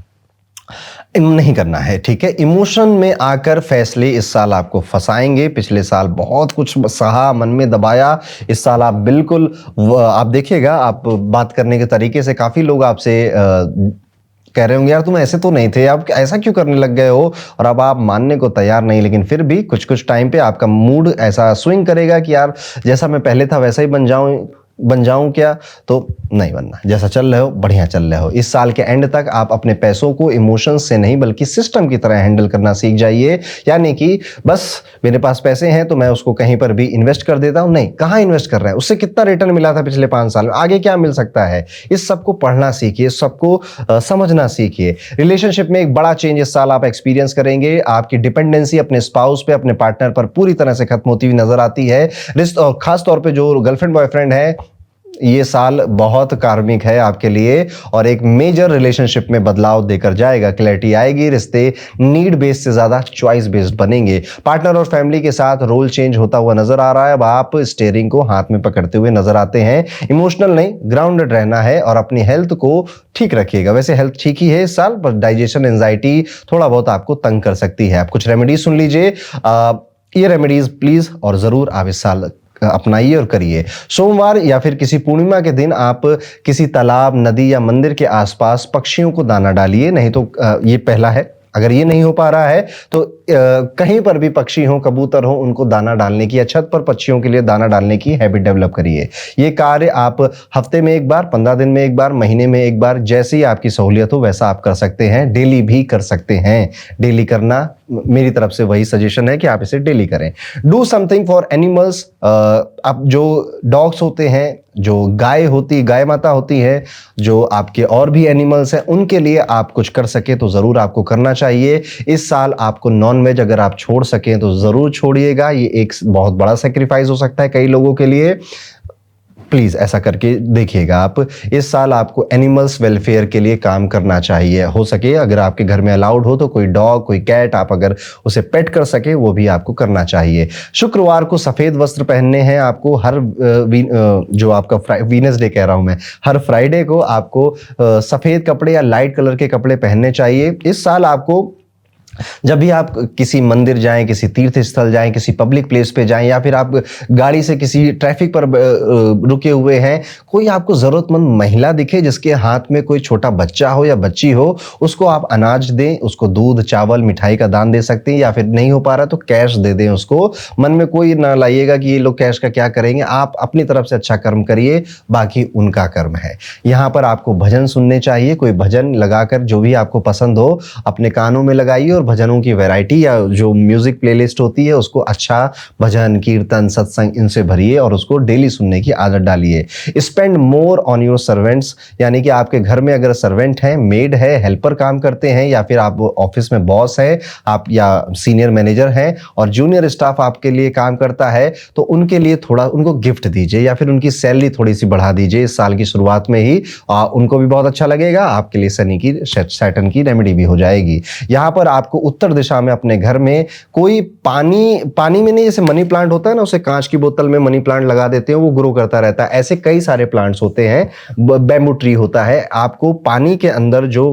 नहीं करना है, ठीक है। इमोशन में आकर फैसले इस साल आपको फंसाएंगे। पिछले साल बहुत कुछ सहा, मन में दबाया, इस साल आप बिल्कुल, आप देखिएगा, आप बात करने के तरीके से काफी लोग आपसे कह रहे होंगे यार तुम ऐसे तो नहीं थे, आप ऐसा क्यों करने लग गए हो, और अब आप मानने को तैयार नहीं। लेकिन फिर भी कुछ कुछ टाइम पे आपका मूड ऐसा स्विंग करेगा कि यार जैसा मैं पहले था वैसा ही बन जाऊं क्या, तो नहीं बनना। जैसा चल रहे हो बढ़िया चल रहे हो। इस साल के एंड तक आप अपने पैसों को इमोशंस से नहीं बल्कि सिस्टम की तरह हैंडल करना सीख जाइए। यानी कि बस मेरे पास पैसे हैं तो मैं उसको कहीं पर भी इन्वेस्ट कर देता हूं, नहीं, कहां इन्वेस्ट कर रहा है, उससे कितना रिटर्न मिला था पिछले 5 साल में, आगे क्या मिल सकता है, इस सबको पढ़ना सीखिए, सबको समझना सीखिए। रिलेशनशिप में एक बड़ा चेंज इस साल आप एक्सपीरियंस करेंगे। आपकी डिपेंडेंसी अपने स्पाउस पे, अपने पार्टनर पर पूरी तरह से खत्म होती हुई नजर आती है। और खास तौर पे जो गर्लफ्रेंड बॉयफ्रेंड है, ये साल बहुत कार्मिक है आपके लिए और एक मेजर रिलेशनशिप में बदलाव देकर जाएगा। क्लैरिटी आएगी, रिश्ते नीड बेस्ड से ज्यादा चॉइस बेस्ड बनेंगे। पार्टनर और फैमिली के साथ रोल चेंज होता हुआ नजर आ रहा है। अब आप स्टीयरिंग को हाथ में पकड़ते हुए नजर आते हैं। इमोशनल नहीं, ग्राउंडेड रहना है और अपनी हेल्थ को ठीक रखिएगा। वैसे हेल्थ ठीक ही है इस साल, पर डाइजेशन, एंजाइटी थोड़ा बहुत आपको तंग कर सकती है। आप कुछ रेमेडीज सुन लीजिए, ये रेमेडीज प्लीज और जरूर आप इस साल अपनाइए और करिए। सोमवार या फिर किसी पूर्णिमा के दिन आप किसी तालाब, नदी या मंदिर के आसपास पक्षियों को दाना डालिए। नहीं तो ये पहला है, अगर ये नहीं हो पा रहा है तो कहीं पर भी पक्षी हो, कबूतर हो, उनको दाना डालने की या छत पर पक्षियों के लिए दाना डालने की हैबिट डेवलप करिए। ये कार्य आप हफ्ते में एक बार, 15 दिन में एक बार, महीने में एक बार, जैसे ही आपकी सहूलियत हो वैसा आप कर सकते हैं। डेली भी कर सकते हैं। डेली करना मेरी तरफ से वही सजेशन है कि आप इसे डेली करें। Do something for animals. अब जो डॉग्स होते हैं, जो गाय माता होती है, जो आपके और भी एनिमल्स हैं, उनके लिए आप कुछ कर सके तो जरूर आपको करना चाहिए। इस साल आपको नॉन वेज अगर आप छोड़ सकें तो जरूर छोड़िएगा। ये एक बहुत बड़ा सेक्रीफाइस हो सकता है कई लोगों के लिए। प्लीज ऐसा करके देखिएगा आप। इस साल आपको एनिमल्स वेलफेयर के लिए काम करना चाहिए। हो सके अगर आपके घर में अलाउड हो तो कोई डॉग, कोई कैट, आप अगर उसे पेट कर सके वो भी आपको करना चाहिए। शुक्रवार को सफेद वस्त्र पहनने हैं आपको। हर जो आपका वीनस डे कह रहा हूं मैं, हर फ्राइडे को आपको सफेद कपड़े या लाइट कलर के कपड़े पहनने चाहिए। इस साल आपको जब भी आप किसी मंदिर जाएं, किसी तीर्थ स्थल जाएं, किसी पब्लिक प्लेस पे जाएं, या फिर आप गाड़ी से किसी ट्रैफिक पर रुके हुए हैं, कोई आपको जरूरतमंद महिला दिखे जिसके हाथ में कोई छोटा बच्चा हो या बच्ची हो, उसको आप अनाज दें, उसको दूध, चावल, मिठाई का दान दे सकते हैं। या फिर नहीं हो पा रहा तो कैश दे दें उसको। मन में कोई ना लाइएगा कि ये लोग कैश का क्या करेंगे, आप अपनी तरफ से अच्छा कर्म करिए, बाकी उनका कर्म है। यहाँ पर आपको भजन सुनने चाहिए। कोई भजन लगाकर जो भी आपको पसंद हो अपने कानों में लगाइए, भजनों की वैरायटी या जो म्यूजिक प्लेलिस्ट होती है उसको अच्छा भजन, कीर्तन, सत्संग इनसे भरिए और उसको डेली सुनने की आदत डालिए। Spend more on your servants, यानी कि आपके घर में अगर सर्वेंट है, मेड है, हेल्पर काम करते हैं, या फिर आप ऑफिस में बॉस है, आप या सीनियर मैनेजर हैं और जूनियर स्टाफ आपके लिए काम करता है, तो उनके लिए थोड़ा उनको गिफ्ट दीजिए या फिर उनकी सैलरी थोड़ी सी बढ़ा दीजिए इस साल की शुरुआत में ही। उनको भी बहुत अच्छा लगेगा, आपके लिए सैटर्न की रेमेडी भी हो जाएगी। यहाँ पर आपको आपको उत्तर दिशा में अपने घर में कोई पानी में नहीं, जैसे मनी प्लांट होता है ना, उसे कांच की बोतल में मनी प्लांट लगा देते हैं, वो ग्रो करता रहता है। ऐसे कई सारे प्लांट्स होते हैं। बैम्बू ट्री होता है। आपको पानी के अंदर जो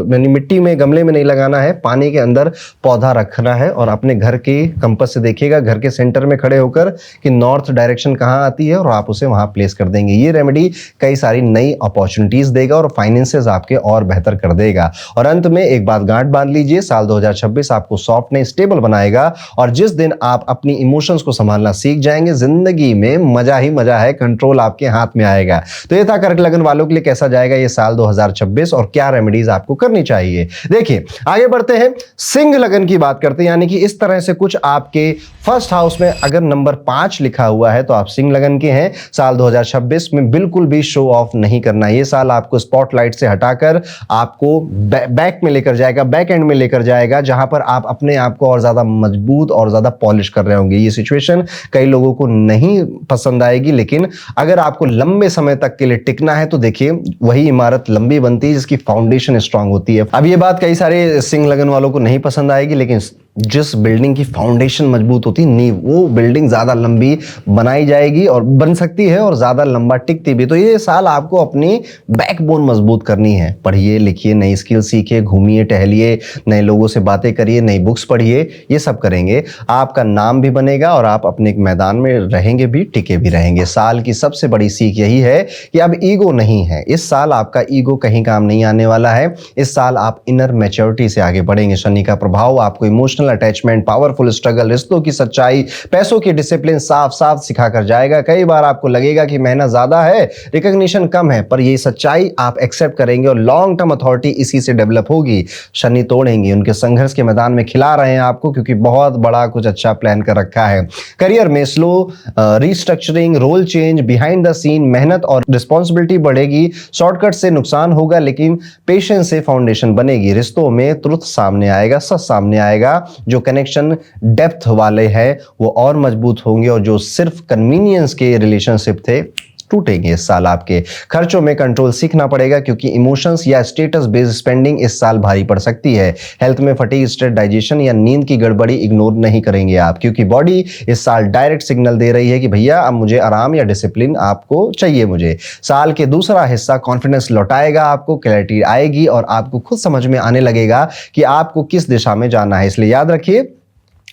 मिट्टी में गमले में नहीं लगाना है, पानी के अंदर पौधा रखना है और अपने घर के कंपास से देखिएगा, घर के सेंटर में खड़े होकर कि नॉर्थ डायरेक्शन कहाँ आती है और आप उसे वहां प्लेस कर देंगे। ये रेमेडी कई सारी नई अपॉर्चुनिटीज देगा और फाइनेंसेस आपके और बेहतर कर देगा। और अंत में एक बात गांठ बांध लीजिए, साल 2026 आपको सॉफ्ट नहीं स्टेबल बनाएगा और जिस दिन आप अपनी इमोशंस को संभालना सीख जाएंगे, जिंदगी में मजा ही मजा है, कंट्रोल आपके हाथ में आएगा। तो ये था कर्क लगन वालों के लिए कैसा जाएगा ये साल 2026 और क्या रेमेडीज आपको करनी चाहिए। देखिए आगे बढ़ते हैं, सिंह लगन की बात करते हैं। यानी कि इस तरह से कुछ आपके फर्स्ट हाउस में अगर नंबर 5 लिखा हुआ है तो आप सिंह लगन के हैं। साल 2026 में बिल्कुल भी शो ऑफ नहीं करना। ये साल आपको स्पॉटलाइट से हटाकर आपको बैक में लेकर जाएगा, बैक एंड में लेकर जाएगा, जहां पर आप अपने आप को और ज्यादा मजबूत और ज्यादा पॉलिश कर रहे होंगे। ये सिचुएशन कई लोगों को नहीं पसंद आएगी, लेकिन अगर आपको लंबे समय तक के लिए टिकना है तो देखिए वही इमारत लंबी बनती है जिसकी फाउंडेशन स्ट्रांग होती है। अब ये बात कई सारे सिंह लगन वालों को नहीं पसंद आएगी, लेकिन जिस बिल्डिंग की फाउंडेशन मजबूत होती है, नींव, वो बिल्डिंग ज्यादा लंबी बनाई जाएगी और बन सकती है और ज्यादा लंबा टिकती भी। तो ये साल आपको अपनी बैकबोन मजबूत करनी है। पढ़िए लिखिए, नई स्किल सीखिए, घूमिए टहलिए, नए लोगों से बातें करिए, नई बुक्स पढ़िए। ये सब करेंगे आपका नाम भी बनेगा और आप अपने मैदान में रहेंगे भी, टिके भी रहेंगे। साल की सबसे बड़ी सीख यही है कि अब ईगो नहीं है। इस साल आपका ईगो कहीं काम नहीं आने वाला है। इस साल आप इनर मैच्योरिटी से आगे बढ़ेंगे। शनि का प्रभाव आपको इमोशनल अटैचमेंट, पावरफुल स्ट्रगल, रिश्तों की सच्चाई, पैसों की डिसिप्लिन साफ साफ सिखा कर जाएगा। कई बार आपको लगेगा कि मेहनत ज्यादा है, रिकॉग्निशन कम है, पर ये सच्चाई आप एक्सेप्ट करेंगे और लॉन्ग टर्म अथॉरिटी इसी से डेवलप होगी। शनि तोड़ेंगे, उनके संघर्ष के मैदान में खिला रहे हैं आपको, क्योंकि बहुत बड़ा कुछ अच्छा प्लान कर रखा है। करियर में slow restructuring, role change, behind the scene मेहनत और रिस्पॉन्सिबिलिटी बढ़ेगी। शॉर्टकट से नुकसान होगा, लेकिन पेशेंस से फाउंडेशन बनेगी। रिश्तों में ट्रुथ सामने आएगा, सच सामने आएगा। जो कनेक्शन डेप्थ वाले हैं वो और मजबूत होंगे और जो सिर्फ कन्वीनियंस के रिलेशनशिप थे टूटेंगे। इस साल आपके खर्चों में कंट्रोल सीखना पड़ेगा, क्योंकि इमोशंस या स्टेटस बेस्ड स्पेंडिंग इस साल भारी पड़ सकती है। हेल्थ में फटीग, स्ट्रेस, डाइजेशन या नींद की गड़बड़ी इग्नोर नहीं करेंगे आप, क्योंकि बॉडी इस साल डायरेक्ट सिग्नल दे रही है कि भैया अब मुझे आराम या डिसिप्लिन आपको चाहिए। मुझे साल के दूसरा हिस्सा कॉन्फिडेंस लौटाएगा, आपको क्लैरिटी आएगी और आपको खुद समझ में आने लगेगा कि आपको किस दिशा में जाना है। इसलिए याद रखिए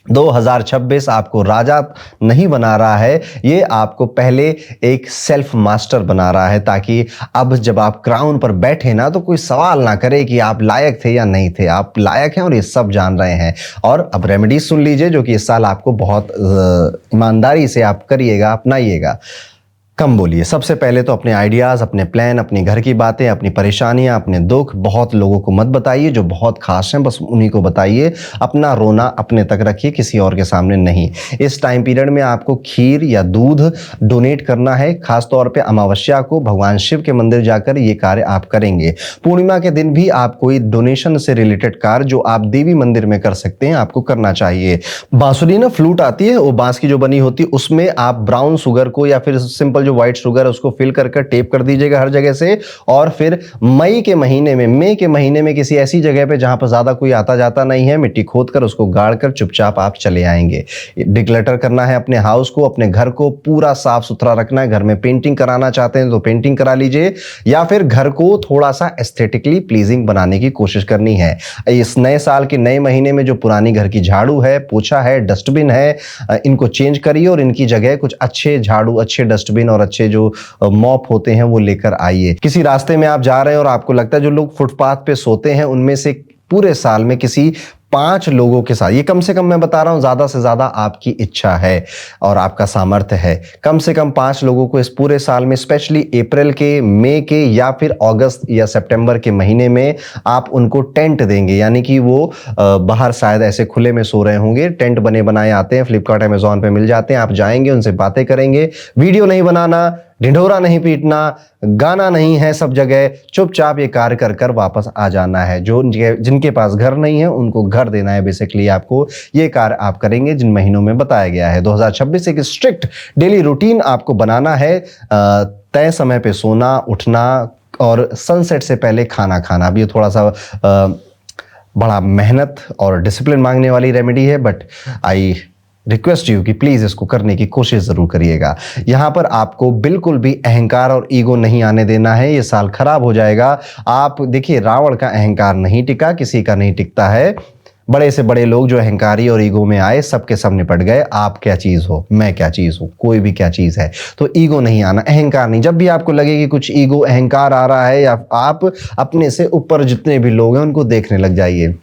2026 आपको राजा नहीं बना रहा है, ये आपको पहले एक सेल्फ मास्टर बना रहा है, ताकि अब जब आप क्राउन पर बैठे ना तो कोई सवाल ना करे कि आप लायक थे या नहीं थे। आप लायक हैं और ये सब जान रहे हैं। और अब रेमेडीज सुन लीजिए जो कि इस साल आपको बहुत ईमानदारी से आप करिएगा, अपनाइएगा। कम बोलिए। सबसे पहले तो अपने आइडियाज़, अपने प्लान, अपने घर की बातें, अपनी परेशानियां, अपने दुख बहुत लोगों को मत बताइए। जो बहुत खास हैं बस उन्हीं को बताइए। अपना रोना अपने तक रखिए, किसी और के सामने नहीं। इस टाइम पीरियड में आपको खीर या दूध डोनेट करना है। खासतौर पे अमावस्या को भगवान शिव के मंदिर जाकर ये कार्य आप करेंगे। पूर्णिमा के दिन भी आप कोई डोनेशन से रिलेटेड कार्य जो आप देवी मंदिर में कर सकते हैं आपको करना चाहिए। बांसुरी ना फ्लूट आती है, वो बांस की जो बनी होती है, उसमें आप ब्राउन शुगर को या फिर सिंपल जो व्हाइट शुगर है उसको फिल कर टेप कर दीजिएगा हर जगह से। और फिर मई के महीने में किसी ऐसी जगह पे जहां पर ज्यादा कोई आता जाता नहीं है, मिट्टी खोद कर उसको गाड़ कर चुपचाप आप चले आएंगे। डिक्लटर करना है अपने हाउस को, अपने घर को पूरा साफ सुथरा रखना है। घर में पेंटिंग कराना चाहते हैं तो पेंटिंग करा लीजिए, या फिर घर को थोड़ा सा एस्थेटिकली प्लीजिंग बनाने की कोशिश करनी है। इस नए साल के नए महीने में जो पुरानी घर की झाड़ू है, पोछा है, डस्टबिन है, इनको चेंज करिए और इनकी जगह कुछ अच्छे झाड़ू, अच्छे डस्टबिन और अच्छे जो मॉप होते हैं वो लेकर आइए। किसी रास्ते में आप जा रहे हैं और आपको लगता है जो लोग फुटपाथ पे सोते हैं उनमें से पूरे साल में किसी 5 लोगों के साथ, ये कम से कम मैं बता रहा हूं, ज्यादा से ज्यादा आपकी इच्छा है और आपका सामर्थ्य है, कम से कम 5 लोगों को इस पूरे साल में, स्पेशली अप्रैल के, मई के या फिर अगस्त या सितंबर के महीने में आप उनको टेंट देंगे। यानी कि वो बाहर शायद ऐसे खुले में सो रहे होंगे, टेंट बने बनाए आते हैं, फ्लिपकार्ट अमेजॉन पे मिल जाते हैं। आप जाएंगे, उनसे बातें करेंगे। वीडियो नहीं बनाना, ढिंढोरा नहीं पीटना, गाना नहीं है सब जगह, चुपचाप ये कार्य कर कर वापस आ जाना है। जो जिनके पास घर नहीं है उनको घर देना है। बेसिकली आपको ये कार्य आप करेंगे जिन महीनों में बताया गया है। 2026 एक स्ट्रिक्ट डेली रूटीन आपको बनाना है। तय समय पे सोना, उठना और सनसेट से पहले खाना खाना। अब ये थोड़ा सा बड़ा मेहनत और डिसिप्लिन मांगने वाली रेमेडी है, बट आई रिक्वेस्ट यू कि प्लीज इसको करने की कोशिश जरूर करिएगा। यहां पर आपको बिल्कुल भी अहंकार और ईगो नहीं आने देना है, ये साल खराब हो जाएगा। आप देखिए, रावण का अहंकार नहीं टिका, किसी का नहीं टिकता है। बड़े से बड़े लोग जो अहंकारी और ईगो में आए, सबके सब निपट गए। आप क्या चीज हो, मैं क्या चीज हूं, कोई भी क्या चीज है। तो ईगो नहीं आना, अहंकार नहीं। जब भी आपको लगे कि कुछ ईगो अहंकार आ रहा है, या आप अपने से ऊपर जितने भी लोग हैं उनको देखने लग जाइए।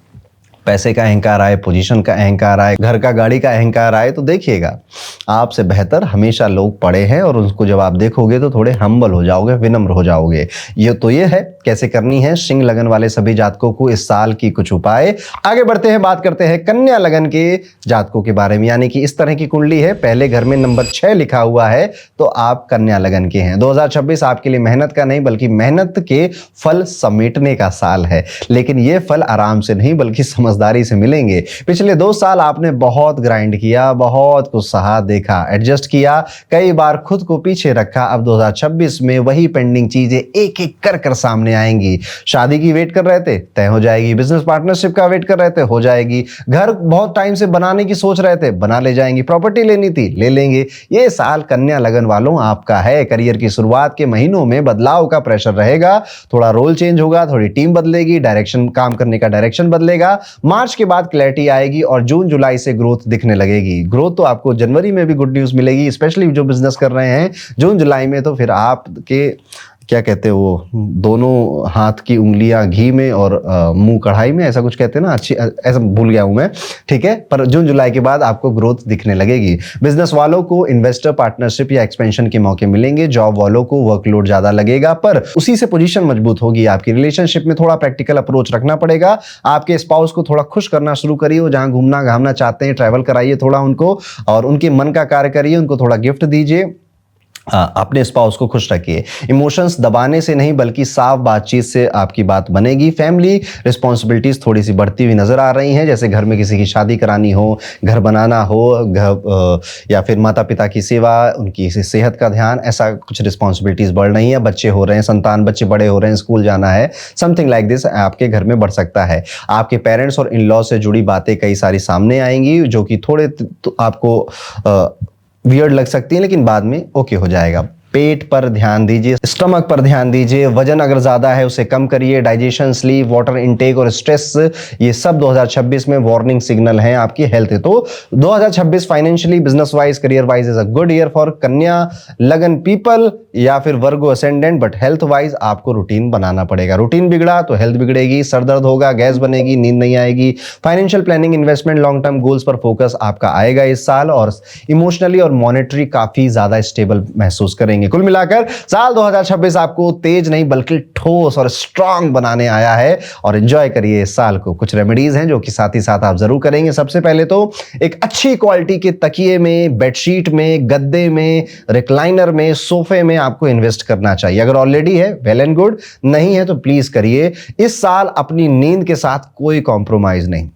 पैसे का अहंकार आए, पोजीशन का अहंकार आए, घर का गाड़ी का अहंकार आए, तो देखिएगा आपसे बेहतर हमेशा लोग पड़े हैं, और उसको जब आप देखोगे तो थोड़े हम्बल हो जाओगे, विनम्र हो जाओगे। ये है कैसे करनी है सिंह लगन वाले सभी जातकों को इस साल की कुछ उपाय। आगे बढ़ते हैं, बात करते हैं कन्या लगन के जातकों के बारे में। यानी कि इस तरह की कुंडली है, पहले घर में नंबर 6 लिखा हुआ है, तो आप कन्या लगन के हैं। 2026 आपके लिए मेहनत का नहीं बल्कि मेहनत के फल समेटने का साल है। लेकिन ये फल आराम से नहीं बल्कि समझदारी से मिलेंगे। पिछले 2 साल आपने बहुत ग्राइंड किया, बहुत कुछ सहा, देखा, एडजस्ट किया, कई बार खुद को पीछे रखा। अब 2026 में वही पेंडिंग चीजें एक एक कर सामने आएंगी। शादी की वेट कर रहे थे, तय हो जाएगी। बिजनेस पार्टनरशिप का वेट कर रहे थे, हो जाएगी। घर बहुत टाइम से बनाने की सोच रहे थे, बना ले जाएंगी। प्रॉपर्टी लेनी थी, ले लेंगे। ये साल कन्या लगन वालों आपका है। करियर की शुरुआत के महीनों में बदलाव का प्रेशर रहेगा, थोड़ा रोल चेंज होगा, थोड़ी टीम बदलेगी, डायरेक्शन, काम करने का डायरेक्शन बदलेगा। मार्च के बाद क्लैरिटी आएगी और जून जुलाई से ग्रोथ दिखने लगेगी। ग्रोथ तो आपको जनवरी में भी गुड न्यूज मिलेगी, स्पेशली जो बिजनेस कर रहे हैं। जून जुलाई में तो फिर आपके क्या कहते हैं वो, दोनों हाथ की उंगलियां घी में और मुंह कढ़ाई में, ऐसा कुछ कहते हैं ना, अच्छी, ऐसा भूल गया हूं मैं, ठीक है। पर जून जुलाई के बाद आपको ग्रोथ दिखने लगेगी। बिजनेस वालों को इन्वेस्टर पार्टनरशिप या एक्सपेंशन के मौके मिलेंगे। जॉब वालों को वर्कलोड ज्यादा लगेगा, पर उसी से पोजीशन मजबूत होगी आपकी। रिलेशनशिप में थोड़ा प्रैक्टिकल अप्रोच रखना पड़ेगा। आपके स्पाउस को थोड़ा खुश करना शुरू करिए। वो जहां घूमना घामना चाहते हैं, ट्रैवल कराइए थोड़ा उनको, और उनके मन का कार्य करिए, उनको थोड़ा गिफ्ट दीजिए। अपने स्पाउस को खुश रखिए। इमोशंस दबाने से नहीं बल्कि साफ बातचीत से आपकी बात बनेगी। फैमिली रिस्पॉन्सिबिलिटीज थोड़ी सी बढ़ती हुई नजर आ रही हैं, जैसे घर में किसी की शादी करानी हो, घर बनाना हो, या फिर माता पिता की सेवा, उनकी सेहत का ध्यान, ऐसा कुछ रिस्पॉन्सिबिलिटीज बढ़ रही है। बच्चे हो रहे हैं, संतान बच्चे बड़े हो रहे हैं, स्कूल जाना है, समथिंग लाइक दिस आपके घर में बढ़ सकता है। आपके पेरेंट्स और इन लॉ से जुड़ी बातें कई सारी सामने आएंगी, जो कि थोड़े तो आपको वियर्ड लग सकती है, लेकिन बाद में ओके हो जाएगा। पेट पर ध्यान दीजिए, स्टमक पर ध्यान दीजिए। वजन अगर ज्यादा है उसे कम करिए। डाइजेशन, स्लीप, वाटर इनटेक और स्ट्रेस, ये सब 2026 में वार्निंग सिग्नल हैं आपकी हेल्थ है। तो 2026 financially, business wise, career wise is a good year for कन्या लगन पीपल या फिर वर्गो असेंडेंट। बट हेल्थ वाइज आपको रूटीन बनाना पड़ेगा। रूटीन बिगड़ा तो हेल्थ बिगड़ेगी, सर दर्द होगा, गैस बनेगी, नींद नहीं आएगी। Financial planning, investment, long term goals पर फोकस आपका आएगा इस साल, और इमोशनली और मॉनेटरी काफी ज्यादा स्टेबल महसूस करेंगे। कुल मिलाकर साल 2026 आपको तेज नहीं बल्कि ठोस और स्ट्रांग बनाने आया है, और एंजॉय करिए इस साल को। कुछ रेमेडीज हैं जो कि साथ ही साथ आप जरूर करेंगे। सबसे पहले तो एक अच्छी क्वालिटी के तकिए में, बेडशीट में, गद्दे में, रिक्लाइनर में, सोफे में आपको इन्वेस्ट करना चाहिए। अगर ऑलरेडी है वेल एंड गुड, नहीं है तो प्लीज करिए। इस साल अपनी नींद के साथ कोई कॉम्प्रोमाइज नहीं।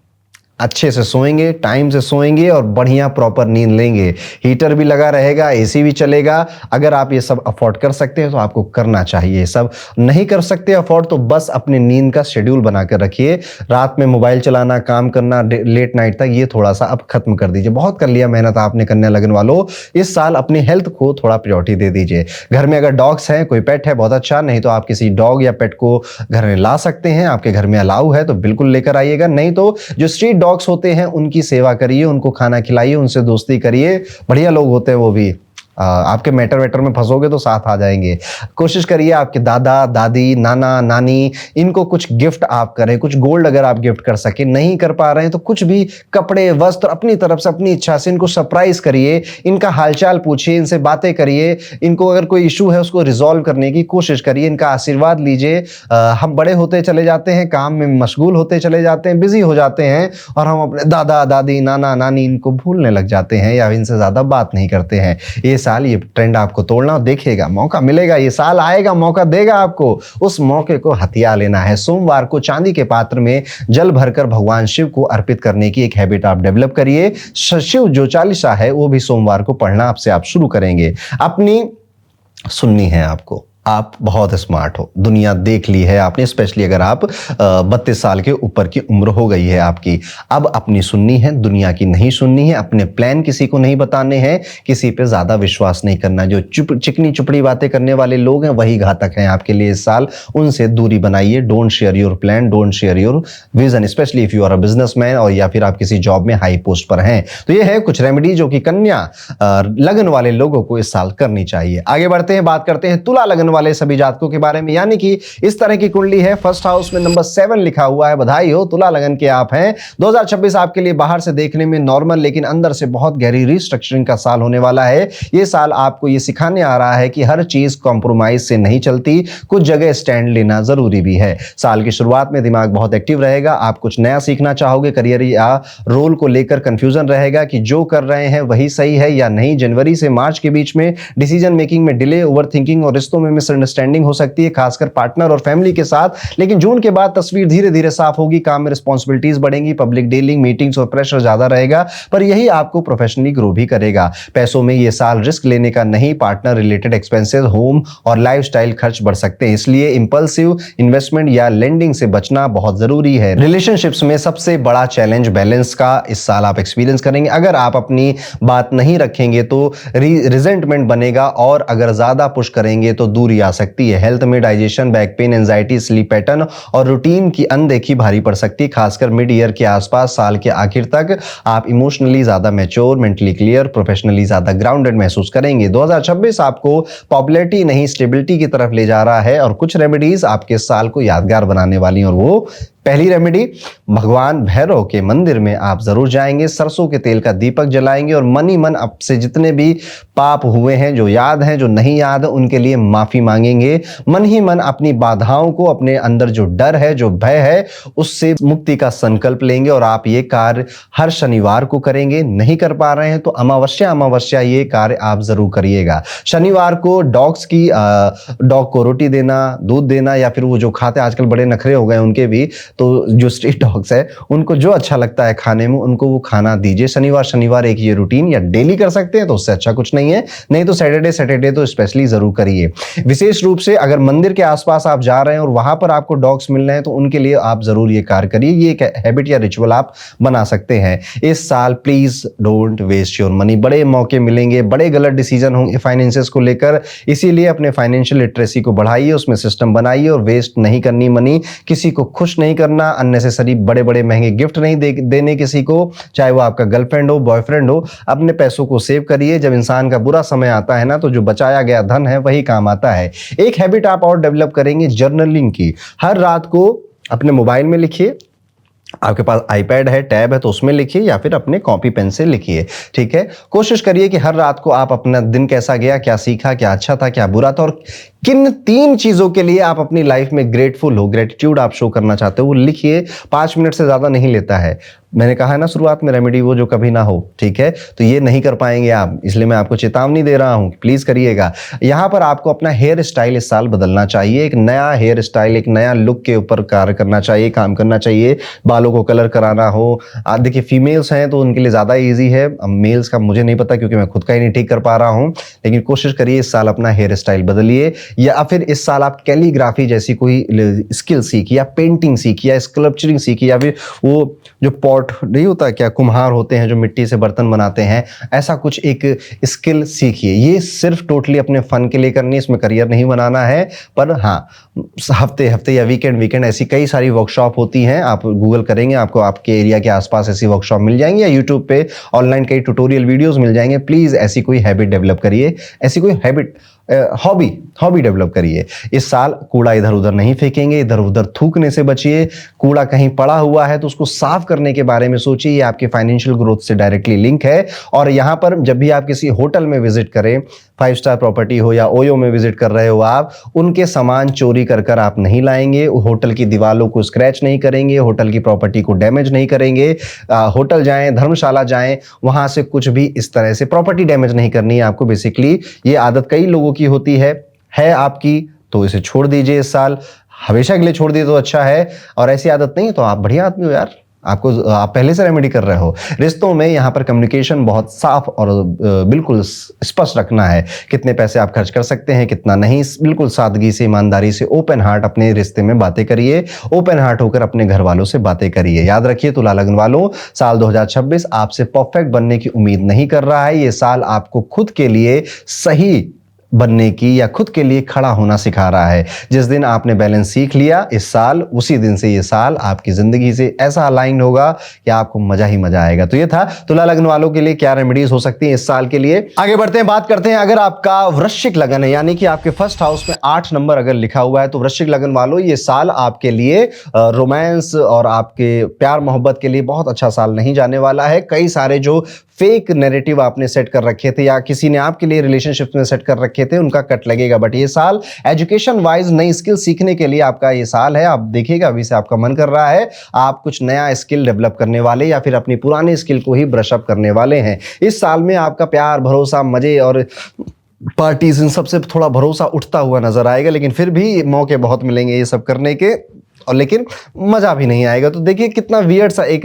अच्छे से सोएंगे, टाइम से सोएंगे और बढ़िया प्रॉपर नींद लेंगे। हीटर भी लगा रहेगा, एसी भी चलेगा। अगर आप ये सब अफोर्ड कर सकते हैं तो आपको करना चाहिए। सब नहीं कर सकते अफोर्ड तो बस अपने नींद का शेड्यूल बनाकर रखिए। रात में मोबाइल चलाना, काम करना लेट नाइट तक, ये थोड़ा सा अब खत्म कर दीजिए। बहुत कर लिया मेहनत आपने कन्या लगन वालों। इस साल अपनी हेल्थ को थोड़ा प्रायोरिटी दे दीजिए। घर में अगर डॉग्स हैं, कोई पेट है, बहुत अच्छा। नहीं तो आप किसी डॉग या पेट को घर में ला सकते हैं। आपके घर में अलाउ है तो बिल्कुल लेकर आइएगा। नहीं तो जो स्ट्रीट डॉग्स होते हैं उनकी सेवा करिए, उनको खाना खिलाइए, उनसे दोस्ती करिए। बढ़िया लोग होते हैं वो भी। आपके मैटर वेटर में फंसोगे तो साथ आ जाएंगे। कोशिश करिए आपके दादा दादी, नाना नानी, इनको कुछ गिफ्ट आप करें। कुछ गोल्ड अगर आप गिफ्ट कर सके, नहीं कर पा रहे हैं तो कुछ भी कपड़े, वस्त्र अपनी तरफ से, अपनी इच्छा से इनको सरप्राइज करिए। इनका हालचाल पूछिए, इनसे बातें करिए। इनको अगर कोई इशू है उसको रिजॉल्व करने की कोशिश करिए। इनका आशीर्वाद लीजिए। हम बड़े होते चले जाते हैं, काम में मशगूल होते चले जाते हैं, बिजी हो जाते हैं, और हम अपने दादा दादी, नाना नानी इनको भूलने लग जाते हैं या इनसे ज्यादा बात नहीं करते हैं। ये साल ये ट्रेंड आपको तोड़ना, देखिएगा मौका मिलेगा। ये साल आएगा, मौका देगा आपको। उस मौके को हथिया लेना है। सोमवार को चांदी के पात्र में जल भरकर भगवान शिव को अर्पित करने की एक हैबिट आप डेवलप करिए। शिव जो चालीसा है वो भी सोमवार को पढ़ना आपसे आप शुरू करेंगे। अपनी सुननी है आपको, आप बहुत स्मार्ट हो, दुनिया देख ली है आपने, स्पेशली अगर आप 32 साल के ऊपर की उम्र हो गई है आपकी। अब अपनी सुननी है, दुनिया की नहीं सुननी है, अपने प्लान किसी को नहीं बताने हैं, किसी पे ज्यादा विश्वास नहीं करना। जो चिकनी चुपड़ी बातें करने वाले लोग हैं वही घातक हैं आपके लिए इस साल, उनसे दूरी बनाइए। Don't share your plan, don't share your vision, specially if you are a businessman और या फिर आप किसी जॉब में हाई पोस्ट पर हैं। तो ये है कुछ रेमेडी जो कि कन्या लगन वाले लोगों को इस साल करनी चाहिए। आगे बढ़ते हैं, बात करते हैं तुला लगन वाले सभी जातकों के बारे में, यानी कि इस तरह की कुंडली है, फर्स्ट हाउस में नंबर 7 लिखा हुआ है। बधाई हो, तुला लगन के आप हैं। 2026 आपके लिए बाहर से देखने में नॉर्मल लेकिन अंदर से बहुत गहरी रिस्ट्रक्चरिंग का साल होने वाला है। यह साल आपको यह सिखाने आ रहा है कि हर चीज कॉम्प्रोमाइज से नहीं चलती, कुछ जगह स्टैंड लेना जरूरी भी है। साल की शुरुआत में दिमाग बहुत एक्टिव रहेगा, आप कुछ नया सीखना चाहोगे, करियर या रोल को लेकर कंफ्यूजन रहेगा कि जो कर रहे हैं वही सही है या नहीं। जनवरी से मार्च के बीच में डिसीजन मेकिंग में डिले, ओवरथिंकिंग और रिश्तों में मिसअंडरस्टैंडिंग हो सकती है, खासकर पार्टनर और फैमिली के साथ। लेकिन जून के बाद तस्वीर धीरे धीरे साफ होगी, काम में रिस्पॉन्सिबिलिटीज बढ़ेंगी, पब्लिक डीलिंग, मीटिंग्स और प्रेशर ज्यादा रहेगा, पर यही आपको प्रोफेशनली ग्रो भी करेगा। पैसों में यह साल रिस्क लेने का नहीं, पार्टनर रिलेटेड एक्सपेंसेस, होम और लाइफस्टाइल खर्च बढ़ सकते हैं, इसलिए इंपल्सिव इन्वेस्टमेंट या लेंडिंग से बचना बहुत जरूरी है। रिलेशनशिप्स में सबसे बड़ा चैलेंज बैलेंस का इस साल आप एक्सपीरियंस करेंगे। अगर आप अपनी बात नहीं रखेंगे तो रिजेंटमेंट बनेगा और अगर ज्यादा पुश करेंगे तो दूरी आ सकती है। हेल्थ में digestion, back pain, anxiety, sleep pattern और रूटीन की अनदेखी भारी पड़ सकती है, खासकर मिड ईयर के आसपास। साल के आखिर तक आप इमोशनली ज्यादा मैच्योर, मेंटली क्लियर, प्रोफेशनली ज्यादा ग्राउंडेड महसूस करेंगे। 2026 आपको पॉपुलैरिटी नहीं स्टेबिलिटी की तरफ ले जा रहा है और कुछ रेमेडीज आपके साल को यादगार बनाने वाली, और वो पहली रेमेडी, भगवान भैरव के मंदिर में आप जरूर जाएंगे, सरसों के तेल का दीपक जलाएंगे और मन ही मन आपसे जितने भी पाप हुए हैं, जो याद हैं, जो नहीं याद, उनके लिए माफी मांगेंगे। मन ही मन अपनी बाधाओं को, अपने अंदर जो डर है, जो भय है, उससे मुक्ति का संकल्प लेंगे और आप ये कार्य हर शनिवार को करेंगे। नहीं कर पा रहे हैं तो अमावस्या ये कार्य आप जरूर करिएगा। शनिवार को डॉग को रोटी देना, दूध देना, या फिर वो जो खाते, आजकल बड़े नखरे हो गए उनके भी, तो जो स्ट्रीट डॉग्स है उनको जो अच्छा लगता है खाने में उनको वो खाना दीजिए। शनिवार एक ये रूटीन या डेली कर सकते हैं तो उससे अच्छा कुछ नहीं है, नहीं तो सैटरडे तो स्पेशली जरूर करिए। विशेष रूप से अगर मंदिर के आसपास आप जा रहे हैं और वहां पर आपको डॉग्स मिल रहे हैं तो उनके लिए आप जरूर ये कार्य करिए। ये एक हैबिट या रिचुअल आप बना सकते हैं। इस साल please don't waste your money. बड़े मौके मिलेंगे, बड़े गलत डिसीजन होंगे फाइनेंसेस को लेकर, इसीलिए अपने फाइनेंशियल लिटरेसी को बढ़ाइए, उसमें सिस्टम बनाइए और वेस्ट नहीं करनी मनी। किसी को खुश नहीं करना, अननेसेसरी बड़े बड़े महंगे गिफ्ट नहीं देने किसी को, चाहे वो आपका गर्लफ्रेंड हो, बॉयफ्रेंड हो। अपने पैसों को सेव करिए, जब इंसान का बुरा समय आता है ना तो जो बचाया गया धन है वही काम आता है। एक हैबिट आप और डेवलप करेंगे, जर्नलिंग की। हर रात को अपने मोबाइल में लिखिए, आपके पास आईपैड है, टैब है तो उसमें लिखिए, या फिर अपने कॉपी पेन से लिखिए, ठीक है। कोशिश करिए कि हर रात को आप अपना दिन कैसा गया, क्या सीखा, क्या अच्छा था, क्या बुरा था, और किन 3 चीजों के लिए आप अपनी लाइफ में ग्रेटफुल हो, ग्रेटिट्यूड आप शो करना चाहते हो, वो लिखिए। 5 मिनट से ज्यादा नहीं लेता है। मैंने कहा है ना शुरुआत में, रेमेडी वो जो कभी ना हो, ठीक है। तो ये नहीं कर पाएंगे आप, इसलिए मैं आपको चेतावनी दे रहा हूं, प्लीज करिएगा। यहां पर आपको अपना हेयर स्टाइल इस साल बदलना चाहिए। एक नया हेयर स्टाइल, एक नया लुक के ऊपर कार्य करना चाहिए, काम करना चाहिए। बालों को कलर कराना हो, देखिए फीमेल्स हैं तो उनके लिए ज्यादा ईजी है, मेल्स का मुझे नहीं पता क्योंकि मैं खुद का ही नहीं ठीक कर पा रहा हूं। लेकिन कोशिश करिए इस साल अपना हेयर स्टाइल बदलिए, या फिर इस साल आप कैलीग्राफी जैसी कोई स्किल सीखिए, या पेंटिंग सीखिए, या स्कल्पचरिंग सीखिए, या फिर वो जो पॉट नहीं होता क्या, कुम्हार होते हैं जो मिट्टी से बर्तन बनाते हैं, ऐसा कुछ एक स्किल सीखिए। ये सिर्फ टोटली अपने फन के लिए करनी है, इसमें करियर नहीं बनाना है। पर हाँ, हफ्ते या वीकेंड ऐसी कई सारी वर्कशॉप होती हैं, आप गूगल करेंगे आपको आपके एरिया के आसपास ऐसी वर्कशॉप मिल जाएंगी, या यूट्यूब पे ऑनलाइन कई ट्यूटोरियल वीडियोस मिल जाएंगे। प्लीज ऐसी कोई हैबिट डेवलप करिए, ऐसी कोई हैबिट हॉबी डेवलप करिए। इस साल कूड़ा इधर उधर नहीं फेंकेंगे, इधर उधर थूकने से बचिए। कूड़ा कहीं पड़ा हुआ है तो उसको साफ करने के बारे में सोचिए, ये आपके फाइनेंशियल ग्रोथ से डायरेक्टली लिंक है। और यहां पर जब भी आप किसी होटल में विजिट करें, 5 स्टार प्रॉपर्टी हो या ओयो में विजिट कर रहे हो आप, उनके सामान चोरी कर आप नहीं लाएंगे, होटल की दीवारों को स्क्रैच नहीं करेंगे, होटल की प्रॉपर्टी को डैमेज नहीं करेंगे। होटल जाएं, धर्मशाला जाएं, वहां से कुछ भी इस तरह से प्रॉपर्टी डैमेज नहीं करनी है आपको। बेसिकली ये आदत कई लोगों की होती है आपकी, तो इसे छोड़ दीजिए इस साल, हमेशा के लिए छोड़ दिए तो अच्छा है। और ऐसी आदत नहीं है तो आप बढ़िया आदमी हो यार, आप पहले से रेमेडी कर रहे हो। रिश्तों में यहाँ पर कम्युनिकेशन बहुत साफ और बिल्कुल स्पष्ट रखना है। कितने पैसे आप खर्च कर सकते हैं, कितना नहीं, बिल्कुल सादगी से, ईमानदारी से, ओपन हार्ट अपने रिश्ते में बातें करिए। ओपन हार्ट होकर अपने घर वालों से बातें करिए। याद रखिए तुला लगन वालों, साल 2026 आपसे परफेक्ट बनने की उम्मीद नहीं कर रहा है। ये साल आपको खुद के लिए सही बनने की या खुद के लिए खड़ा होना सिखा रहा है। जिस दिन आपने बैलेंस सीख लिया इस साल, उसी दिन से ये साल आपकी जिंदगी से ऐसा अलाइन होगा कि आपको मजा ही मजा आएगा। तो ये था तुला लगन वालों के लिए क्या रेमेडीज हो सकती हैं इस साल के लिए। आगे बढ़ते हैं, बात करते हैं अगर आपका वृश्चिक लगन है, यानी कि आपके फर्स्ट हाउस में 8 नंबर अगर लिखा हुआ है, तो वृश्चिक लगन वालों ये साल आपके लिए रोमांस और आपके प्यार मोहब्बत के लिए बहुत अच्छा साल नहीं जाने वाला है। कई सारे जो फेक नैरेटिव आपने सेट कर रखे थे या किसी ने आपके लिए रिलेशनशिप में सेट कर रखे थे, उनका कट लगेगा। बट ये साल एजुकेशन वाइज नई स्किल सीखने के लिए आपका ये साल है। आप देखिएगा अभी से आपका मन कर रहा है, आप कुछ नया स्किल डेवलप करने वाले या फिर अपनी पुरानी स्किल को ही ब्रश अप करने वाले हैं। इस साल में आपका प्यार, भरोसा, मजे और पार्टीज इन सबसे थोड़ा भरोसा उठता हुआ नजर आएगा, लेकिन फिर भी मौके बहुत मिलेंगे ये सब करने के, और लेकिन मजा भी नहीं आएगा। तो देखिए कितना वियर्ड सा एक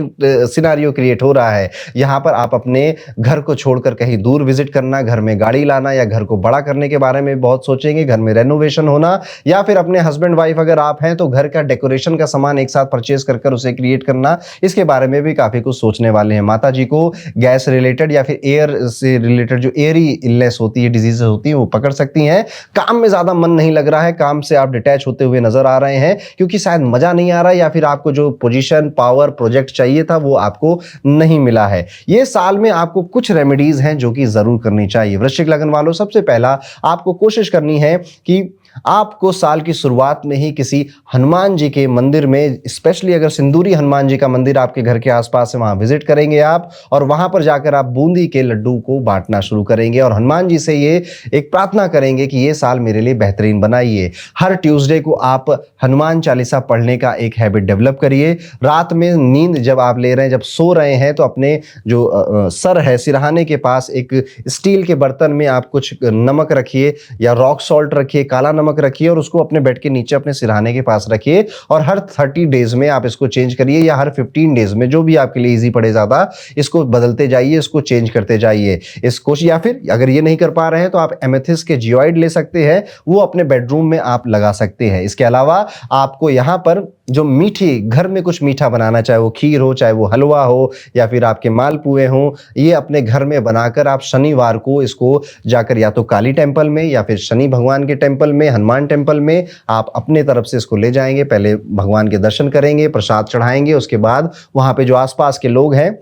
सिनारियो क्रिएट हो रहा है। यहाँ पर आप अपने घर को छोड़कर कहीं दूर विजिट करना, घर में गाड़ी लाना या घर को बड़ा करने के बारे में बहुत सोचेंगे, घर में रेनोवेशन होना, या फिर अपने हस्बैंड वाइफ अगर आप हैं तो घर का डेकोरेशन का सामान एक साथ परचेज कर उसे क्रिएट करना, इसके बारे में भी काफी कुछ सोचने वाले हैं। माता जी को गैस रिलेटेड या फिर एयर से रिलेटेड जो एयरी इलनेस होती है, डिजीज होती है, वो पकड़ सकती हैं। काम में ज्यादा मन नहीं लग रहा है, काम से आप डिटैच होते हुए नजर आ रहे हैं क्योंकि शायद मजा नहीं आ रहा या फिर आपको जो पोजीशन, पावर, प्रोजेक्ट चाहिए था वो आपको नहीं मिला है। ये साल में आपको कुछ रेमेडीज हैं जो कि जरूर करनी चाहिए। वृश्चिक लगन वालों, सबसे पहला आपको कोशिश करनी है कि आपको साल की शुरुआत में ही किसी हनुमान जी के मंदिर में, स्पेशली अगर सिंदूरी हनुमान जी का मंदिर आपके घर के आसपास है, वहां विजिट करेंगे आप, और वहां पर जाकर आप बूंदी के लड्डू को बांटना शुरू करेंगे और हनुमान जी से ये एक प्रार्थना करेंगे कि ये साल मेरे लिए बेहतरीन बनाइए। हर ट्यूसडे को आप हनुमान चालीसा पढ़ने का एक हैबिट डेवलप करिए। रात में नींद जब आप ले रहे हैं, जब सो रहे हैं, तो अपने जो सर है, सिरहाने के पास एक स्टील के बर्तन में आप कुछ नमक रखिए या रॉक सॉल्ट रखिए, काला नमक रखिए, और उसको अपने बेड के नीचे अपने सिरहाने के पास रखिए। और हर 30 डेज में आप इसको चेंज करिए या हर 15 डेज में, जो भी आपके लिए इजी पड़े ज्यादा, इसको बदलते जाइए, इसको चेंज करते जाइए इसको। या फिर अगर ये नहीं कर पा रहे हैं तो आप एमेथिस्ट के जियोइड ले सकते हैं, वो अपने बेडरूम में आप लगा सकते हैं। इसके अलावा आपको यहाँ पर जो मीठी, घर में कुछ मीठा बनाना, चाहे वो खीर हो, चाहे वो हलवा हो या फिर आपके मालपुए हों, ये अपने घर में बनाकर आप शनिवार को इसको जाकर या तो काली टेम्पल में या फिर शनि भगवान के टेम्पल में, हनुमान टेम्पल में आप अपने तरफ से इसको ले जाएंगे। पहले भगवान के दर्शन करेंगे, प्रसाद चढ़ाएंगे, उसके बाद वहां पे जो आसपास के लोग हैं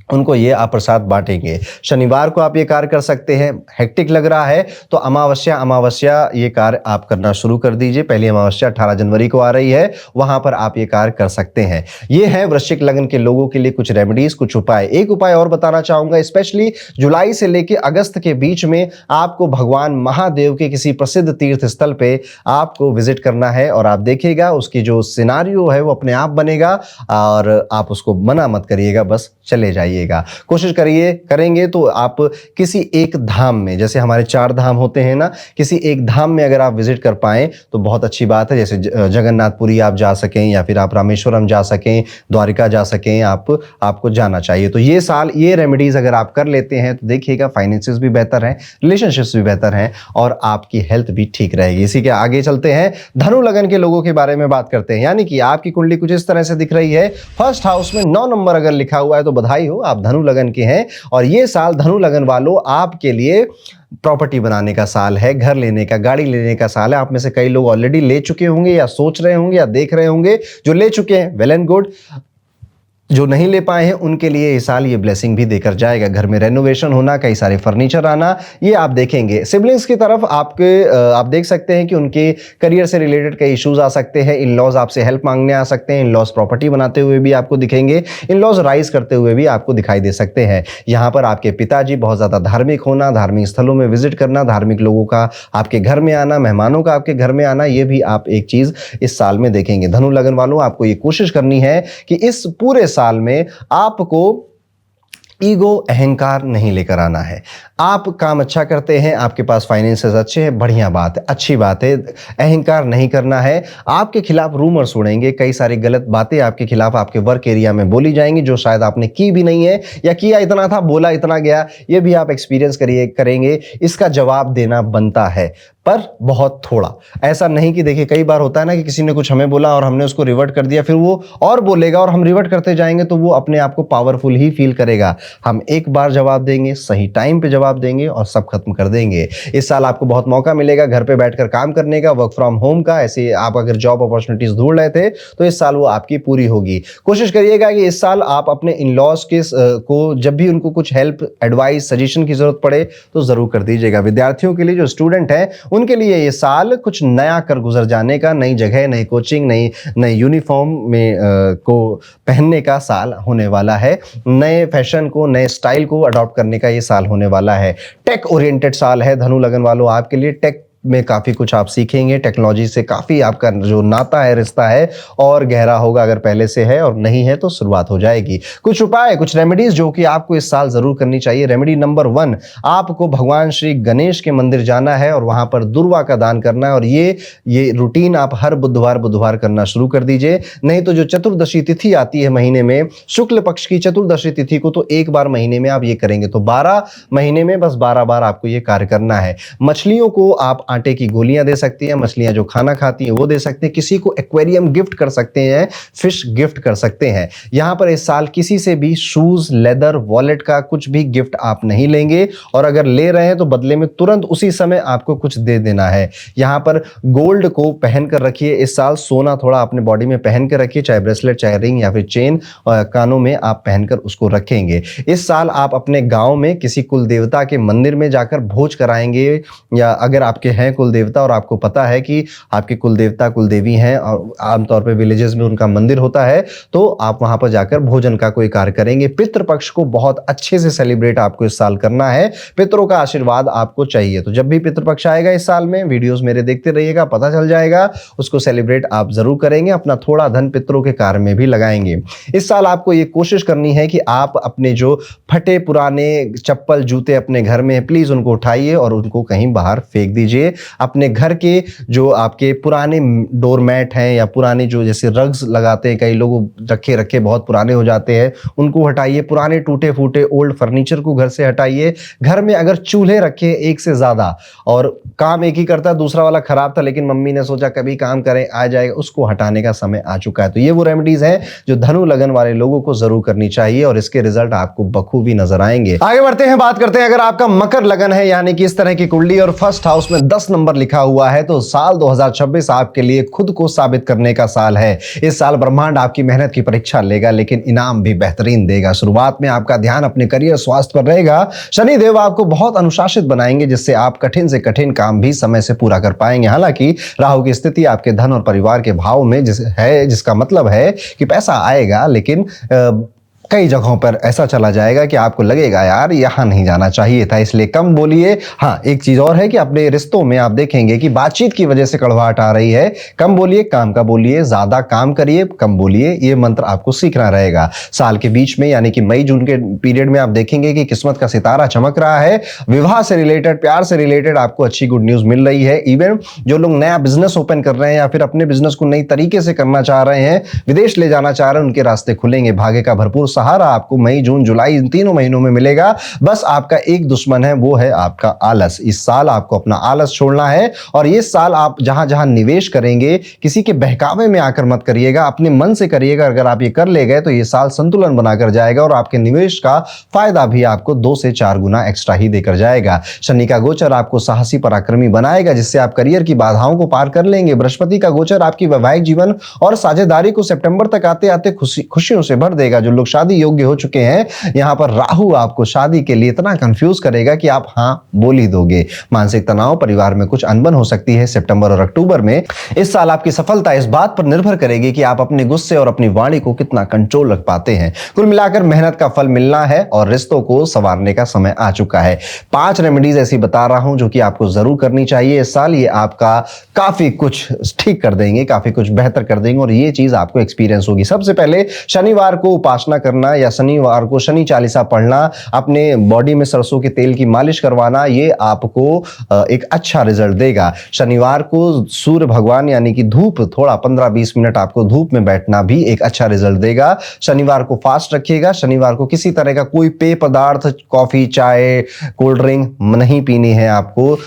उनको ये आप प्रसाद बांटेंगे। शनिवार को आप ये कार्य कर सकते हैं। हेक्टिक लग रहा है तो अमावस्या ये कार्य आप करना शुरू कर दीजिए। पहली अमावस्या 18 जनवरी को आ रही है, वहां पर आप ये कार्य कर सकते हैं। ये है वृश्चिक लगन के लोगों के लिए कुछ रेमेडीज, कुछ उपाय। एक उपाय और बताना चाहूंगा, स्पेशली जुलाई से लेकर अगस्त के बीच में आपको भगवान महादेव के किसी प्रसिद्ध तीर्थ स्थल पे आपको विजिट करना है, और आप देखिएगा उसकी जो सिनारियो है वो अपने आप बनेगा, और आप उसको मना मत करिएगा, बस चले जाइए। कोशिश करेंगे तो आप किसी एक धाम में, जैसे हमारे 4 धाम होते हैं ना, किसी एक धाम में अगर आप विजिट कर पाएं तो बहुत अच्छी बात है। जैसे जगन्नाथपुरी आप जा सकें या फिर आप रामेश्वरम जा सकें, द्वारिका जा सकें, आपको जाना चाहिए। तो ये साल ये रेमेडीज अगर आप कर लेते हैं तो देखिएगा फाइनेंसेस भी बेहतर हैं, रिलेशनशिप्स भी बेहतर हैं और आपकी हेल्थ भी ठीक रहेगी। इसी के आगे चलते हैं, धनु लगन के लोगों के बारे में बात करते हैं। यानी कि आपकी कुंडली कुछ इस तरह से दिख रही है। फर्स्ट हाउस में 9 नंबर अगर लिखा हुआ है तो बधाई हो, आप धनु लगन के हैं। और ये साल धनु लगन वालों आपके लिए प्रॉपर्टी बनाने का साल है, घर लेने का, गाड़ी लेने का साल है। आप में से कई लोग ऑलरेडी ले चुके होंगे या सोच रहे होंगे या देख रहे होंगे। जो ले चुके हैं वेल एंड गुड, जो नहीं ले पाए हैं उनके लिए इस साल ये ब्लेसिंग भी देकर जाएगा। घर में रेनोवेशन होना, कई सारे फर्नीचर आना, ये आप देखेंगे। सिबलिंग्स की तरफ आप देख सकते हैं कि उनके करियर से रिलेटेड कई इश्यूज आ सकते हैं। इन लॉज आपसे हेल्प मांगने आ सकते हैं। इन लॉज प्रॉपर्टी बनाते हुए भी आपको दिखेंगे, इन लॉज राइज करते हुए भी आपको दिखाई दे सकते हैं। यहाँ पर आपके पिताजी बहुत ज्यादा धार्मिक होना, धार्मिक स्थलों में विजिट करना, धार्मिक लोगों का आपके घर में आना, मेहमानों का आपके घर में आना, ये भी आप एक चीज इस साल में देखेंगे। धनु लगन वालों, आपको ये कोशिश करनी है कि इस पूरे साल में आपको ईगो, अहंकार नहीं लेकर आना है। आप काम अच्छा करते हैं, आपके पास फाइनेंसेस अच्छे हैं, बढ़िया बात है, अच्छी बात है। अहंकार नहीं करना है। आपके खिलाफ रूमर्स उड़ेंगे, कई सारी गलत बातें आपके खिलाफ आपके वर्क एरिया में बोली जाएंगी जो शायद आपने की भी नहीं है, या किया इतना था बोला इतना गया। ये भी आप एक्सपीरियंस करेंगे। इसका जवाब देना बनता है, पर बहुत थोड़ा। ऐसा नहीं कि देखिए कई बार होता है ना कि किसी ने कुछ हमें बोला और हमने उसको रिवर्ट कर दिया, फिर वो और बोलेगा और हम रिवर्ट करते जाएंगे तो वो अपने आप को पावरफुल ही फील करेगा। हम एक बार जवाब देंगे, सही टाइम पे जवाब देंगे और सब खत्म कर देंगे। इस साल आपको बहुत मौका मिलेगा घर पे बैठकर काम करने का, वर्क फ्रॉम होम का। ऐसे आप अगर जॉब अपॉर्चुनिटीज ढूंढ रहे थे तो इस साल वो आपकी पूरी होगी। कोशिश करिएगा कि इस साल आप अपने इन लॉज के को जब भी उनको कुछ हेल्प, एडवाइस, सजेशन की जरूरत पड़े तो जरूर कर दीजिएगा। विद्यार्थियों के लिए, जो स्टूडेंट हैं, उनके लिए ये साल कुछ नया कर गुजर जाने का, नई जगह, नई कोचिंग, नई यूनिफॉर्म में को पहनने का साल होने वाला है। नए फैशन को, नए स्टाइल को अडॉप्ट करने का ये साल होने वाला है। टेक ओरिएंटेड साल है धनु लगन वालों आपके लिए। टेक में काफ़ी कुछ आप सीखेंगे। टेक्नोलॉजी से काफ़ी आपका जो नाता है, रिश्ता है, और गहरा होगा अगर पहले से है, और नहीं है तो शुरुआत हो जाएगी। कुछ उपाय, कुछ रेमेडीज जो कि आपको इस साल जरूर करनी चाहिए। रेमेडी नंबर 1, आपको भगवान श्री गणेश के मंदिर जाना है और वहां पर दुर्वा का दान करना है। और ये रूटीन आप हर बुधवार करना शुरू कर दीजिए। नहीं तो जो चतुर्दशी तिथि आती है महीने में, शुक्ल पक्ष की चतुर्दशी तिथि को, तो एक बार महीने में आप ये करेंगे तो 12 महीने में बस 12 बार आपको ये कार्य करना है। मछलियों को आप आटे की गोलियां दे सकती हैं, मछलियां जो खाना खाती हैं वो दे सकते हैं। किसी को एक्वेरियम गिफ्ट कर सकते हैं, फिश गिफ्ट कर सकते हैं। यहां पर इस साल किसी से भी शूज, लेदर, वॉलेट का कुछ भी गिफ्ट आप नहीं लेंगे, और अगर ले रहे हैं तो बदले में तुरंत उसी समय आपको कुछ दे देना है। यहां पर गोल्ड को पहन कर रखिए इस साल। सोना थोड़ा अपने बॉडी में पहन कर रखिए, चाहे ब्रेसलेट, चाहे रिंग या फिर चेन कानों में आप पहनकर उसको रखेंगे। इस साल आप अपने गांव में किसी कुल देवता के मंदिर में जाकर भोज कराएंगे, या अगर आपके हैं कुल देवता और आपको पता है कि आपके कुल देवता कुल देवी हैं और आमतौर पे विलेजेस में उनका मंदिर होता है, तो आप वहां पर जाकर भोजन का कोई कार्य करेंगे। पितृपक्ष को बहुत अच्छे से सेलिब्रेट आपको इस साल करना है। पितरों का आशीर्वाद आपको चाहिए, तो जब भी पितृपक्ष आएगा इस साल में, वीडियोस मेरे देखते रहिएगा, पता चल जाएगा। उसको सेलिब्रेट आप जरूर करेंगे। अपना थोड़ा धन पितरों के कार्य में भी लगाएंगे। इस साल आपको ये कोशिश करनी है कि आप अपने जो फटे पुराने चप्पल, जूते अपने घर में, प्लीज उनको उठाइए और उनको कहीं बाहर फेंक दीजिए। अपने घर के जो आपके पुराने डोरमैट हैं, या पुराने जो जैसे रग्स लगाते हैं, कई लोग रखे बहुत पुराने हो जाते हैं, उनको हटाइए। पुराने टूटे फूटे ओल्ड फर्नीचर को घर से हटाइए। घर में अगर चूल्हे रखे एक से ज्यादा और काम एक ही करता है, दूसरा वाला खराब था लेकिन मम्मी ने सोचा कभी काम करें, आ जाएगा, उसको हटाने का समय आ चुका है। तो ये वो रेमेडीज हैं जो धनु लगन वाले लोगों को जरूर करनी चाहिए, और इसके रिजल्ट आपको बखूबी नजर आएंगे। आगे बढ़ते हैं, बात करते हैं अगर आपका मकर लगन है, यानी कि इस तरह की कुंडली और फर्स्ट हाउस में 10 नंबर लिखा हुआ है, तो साल 2026 आपके लिए खुद को साबित करने का साल है। इस साल ब्रह्मांड आपकी मेहनत की परीक्षा लेगा, लेकिन इनाम भी बेहतरीन देगा। शुरुआत में आपका ध्यान अपने करियर, स्वास्थ्य पर रहेगा। शनि देव आपको बहुत अनुशासित बनाएंगे, जिससे आप कठिन से कठिन काम भी समय से पूरा कर पाएंगे। हालांकि राहु की स्थिति आपके धन और परिवार के भाव में जिसका मतलब है कि पैसा आएगा, लेकिन कई जगहों पर ऐसा चला जाएगा कि आपको लगेगा यार यहां नहीं जाना चाहिए था, इसलिए कम बोलिए। हाँ, एक चीज और है कि अपने रिश्तों में आप देखेंगे कि बातचीत की वजह से कड़वाहट आ रही है। कम बोलिए, काम का बोलिए, ज्यादा काम करिए, कम बोलिए। ये मंत्र आपको सीखना रहेगा। साल के बीच में यानी कि मई जून के पीरियड में आप देखेंगे कि किस्मत का सितारा चमक रहा है। विवाह से रिलेटेड, प्यार से रिलेटेड आपको अच्छी गुड न्यूज मिल रही है। इवन जो लोग नया बिजनेस ओपन कर रहे हैं या फिर अपने बिजनेस को नई तरीके से करना चाह रहे हैं, विदेश ले जाना चाह रहे हैं, उनके रास्ते खुलेंगे। भाग्य का भरपूर सहारा आपको मई, जून, जुलाई इन तीनों महीनों में मिलेगा। बस आपका एक दुश्मन है, वो है आपका आलस। इस साल आपको अपना आलस छोड़ना है, और ये साल आप जहां जहां निवेश करेंगे, किसी के बहकावे में आकर मत करिएगा, अपने मन से करिएगा। अगर आप ये कर ले गए तो ये साल संतुलन बनाकर जाएगा, और आपके निवेश का फायदा भी आपको 2 से 4 गुना एक्स्ट्रा ही देकर जाएगा। शनि का गोचर आपको साहसी पराक्रमी बनाएगा, जिससे आप करियर की बाधाओं को पार कर लेंगे। बृहस्पति का गोचर आपकी वैवाहिक जीवन और साझेदारी को सितंबर तक आते आते खुशियों से भर देगा। जो लोग शादी योग्य हो चुके हैं, यहां पर राहु आपको शादी के लिए इतना कंफ्यूज करेगा कि आप हां बोल ही दोगे। मानसिक तनाव, परिवार में कुछ अनबन हो सकती है सितंबर और अक्टूबर में। इस साल आपकी सफलता इस बात पर निर्भर करेगी कि आप अपने गुस्से और अपनी वाणी को कितना कंट्रोल रख पाते हैं। कुल मिलाकर मेहनत का फल मिलना है, और रिश्तों को संवारने का समय आ चुका है। 5 रेमेडीज ऐसी बता रहा हूं जो कि आपको जरूर करनी चाहिए इस साल। ये आपका काफी कुछ ठीक कर देंगे, काफी कुछ बेहतर कर देंगे, और ये चीज आपको एक्सपीरियंस होगी। सबसे पहले शनिवार को उपासना करना करना या शनिवार को शनि चालीसा पढ़ना, अपने बॉडी में सरसों के तेल की मालिश करवाना, ये आपको एक अच्छा रिजल्ट देगा। शनिवार को सूर्य भगवान यानी कि धूप, थोड़ा 15-20 मिनट आपको धूप में बैठना भी एक अच्छा रिजल्ट देगा। शनिवार को फास्ट रखिएगा। शनिवार को किसी तरह का कोई पेय पदार्थ, कॉफी, चाय, कोल्ड ड्रिंक नहीं पीनी है आपको,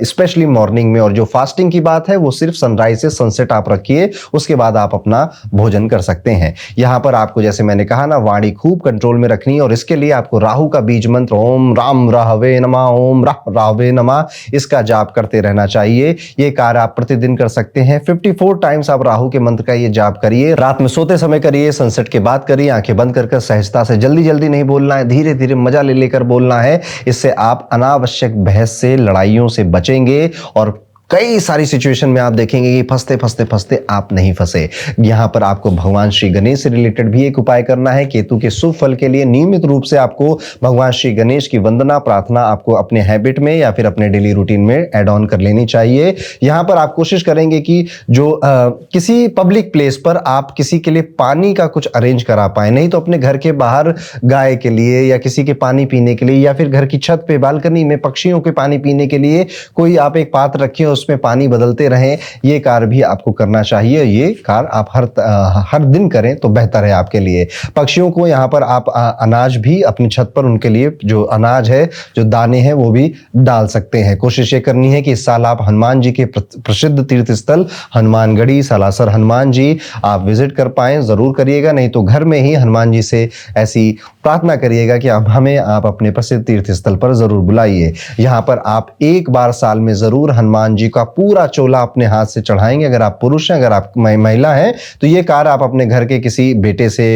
स्पेशली मॉर्निंग में। और जो फास्टिंग की बात है वो सिर्फ सनराइज से सनसेट आप रखिए, उसके बाद आप अपना भोजन कर सकते हैं। यहां पर आपको, जैसे मैंने कहा ना, वाणी खूब कंट्रोल में रखनी है और इसके लिए आपको राहु का बीज मंत्र ओम राम राहवे नमः, ओम राहवे नमः, इसका जाप करते रहना चाहिए। ये कार्य आप प्रतिदिन कर सकते हैं। 54 टाइम्स आप राहु के मंत्र का ये जाप करिए। रात में सोते समय करिए, सनसेट के बाद करिए। आंखें बंद कर सहजता से, जल्दी जल्दी नहीं बोलना है, धीरे धीरे मजा ले लेकर बोलना है। इससे आप अनावश्यक बहस से, लड़ाइयों से बचेंगे और कई सारी सिचुएशन में आप देखेंगे कि फंसते आप नहीं फंसे। यहां पर आपको भगवान श्री गणेश से रिलेटेड भी एक उपाय करना है। केतु के शुभ फल के लिए नियमित रूप से आपको भगवान श्री गणेश की वंदना, प्रार्थना आपको अपने हैबिट में या फिर अपने डेली रूटीन में ऐड ऑन कर लेनी चाहिए। यहां पर आप कोशिश करेंगे कि जो किसी पब्लिक प्लेस पर आप किसी के लिए पानी का कुछ अरेंज करा पाए, नहीं तो अपने घर के बाहर गाय के लिए या किसी के पानी पीने के लिए, या फिर घर की छत पे बालकनी में पक्षियों के पानी पीने के लिए कोई आप एक पात्र रखिए, उसमें पानी बदलते रहें। ये कार्य भी आपको करना चाहिए। ये कार्य आप हर दिन करें तो बेहतर है आपके लिए। पक्षियों को यहाँ पर आप अनाज भी अपनी छत पर, उनके लिए जो अनाज है, जो दाने हैं, वो भी डाल सकते हैं। कोशिश ये करनी है कि इस साल आप हनुमान जी के प्रसिद्ध तीर्थ स्थल हनुमानगढ़ी, सालासर हनुमान जी आप विजिट कर पाएं, जरूर करिएगा। नहीं तो घर में ही हनुमान जी से ऐसी प्रार्थना करिएगा कि आप अपने प्रसिद्ध तीर्थ स्थल पर जरूर बुलाइए। यहाँ पर आप एक बार साल में जरूर हनुमान जी का पूरा चोला अपने हाथ से चढ़ाएंगे। अगर आप पुरुष हैं, अगर आप महिला हैं, तो ये कार्य आप अपने घर के किसी बेटे से,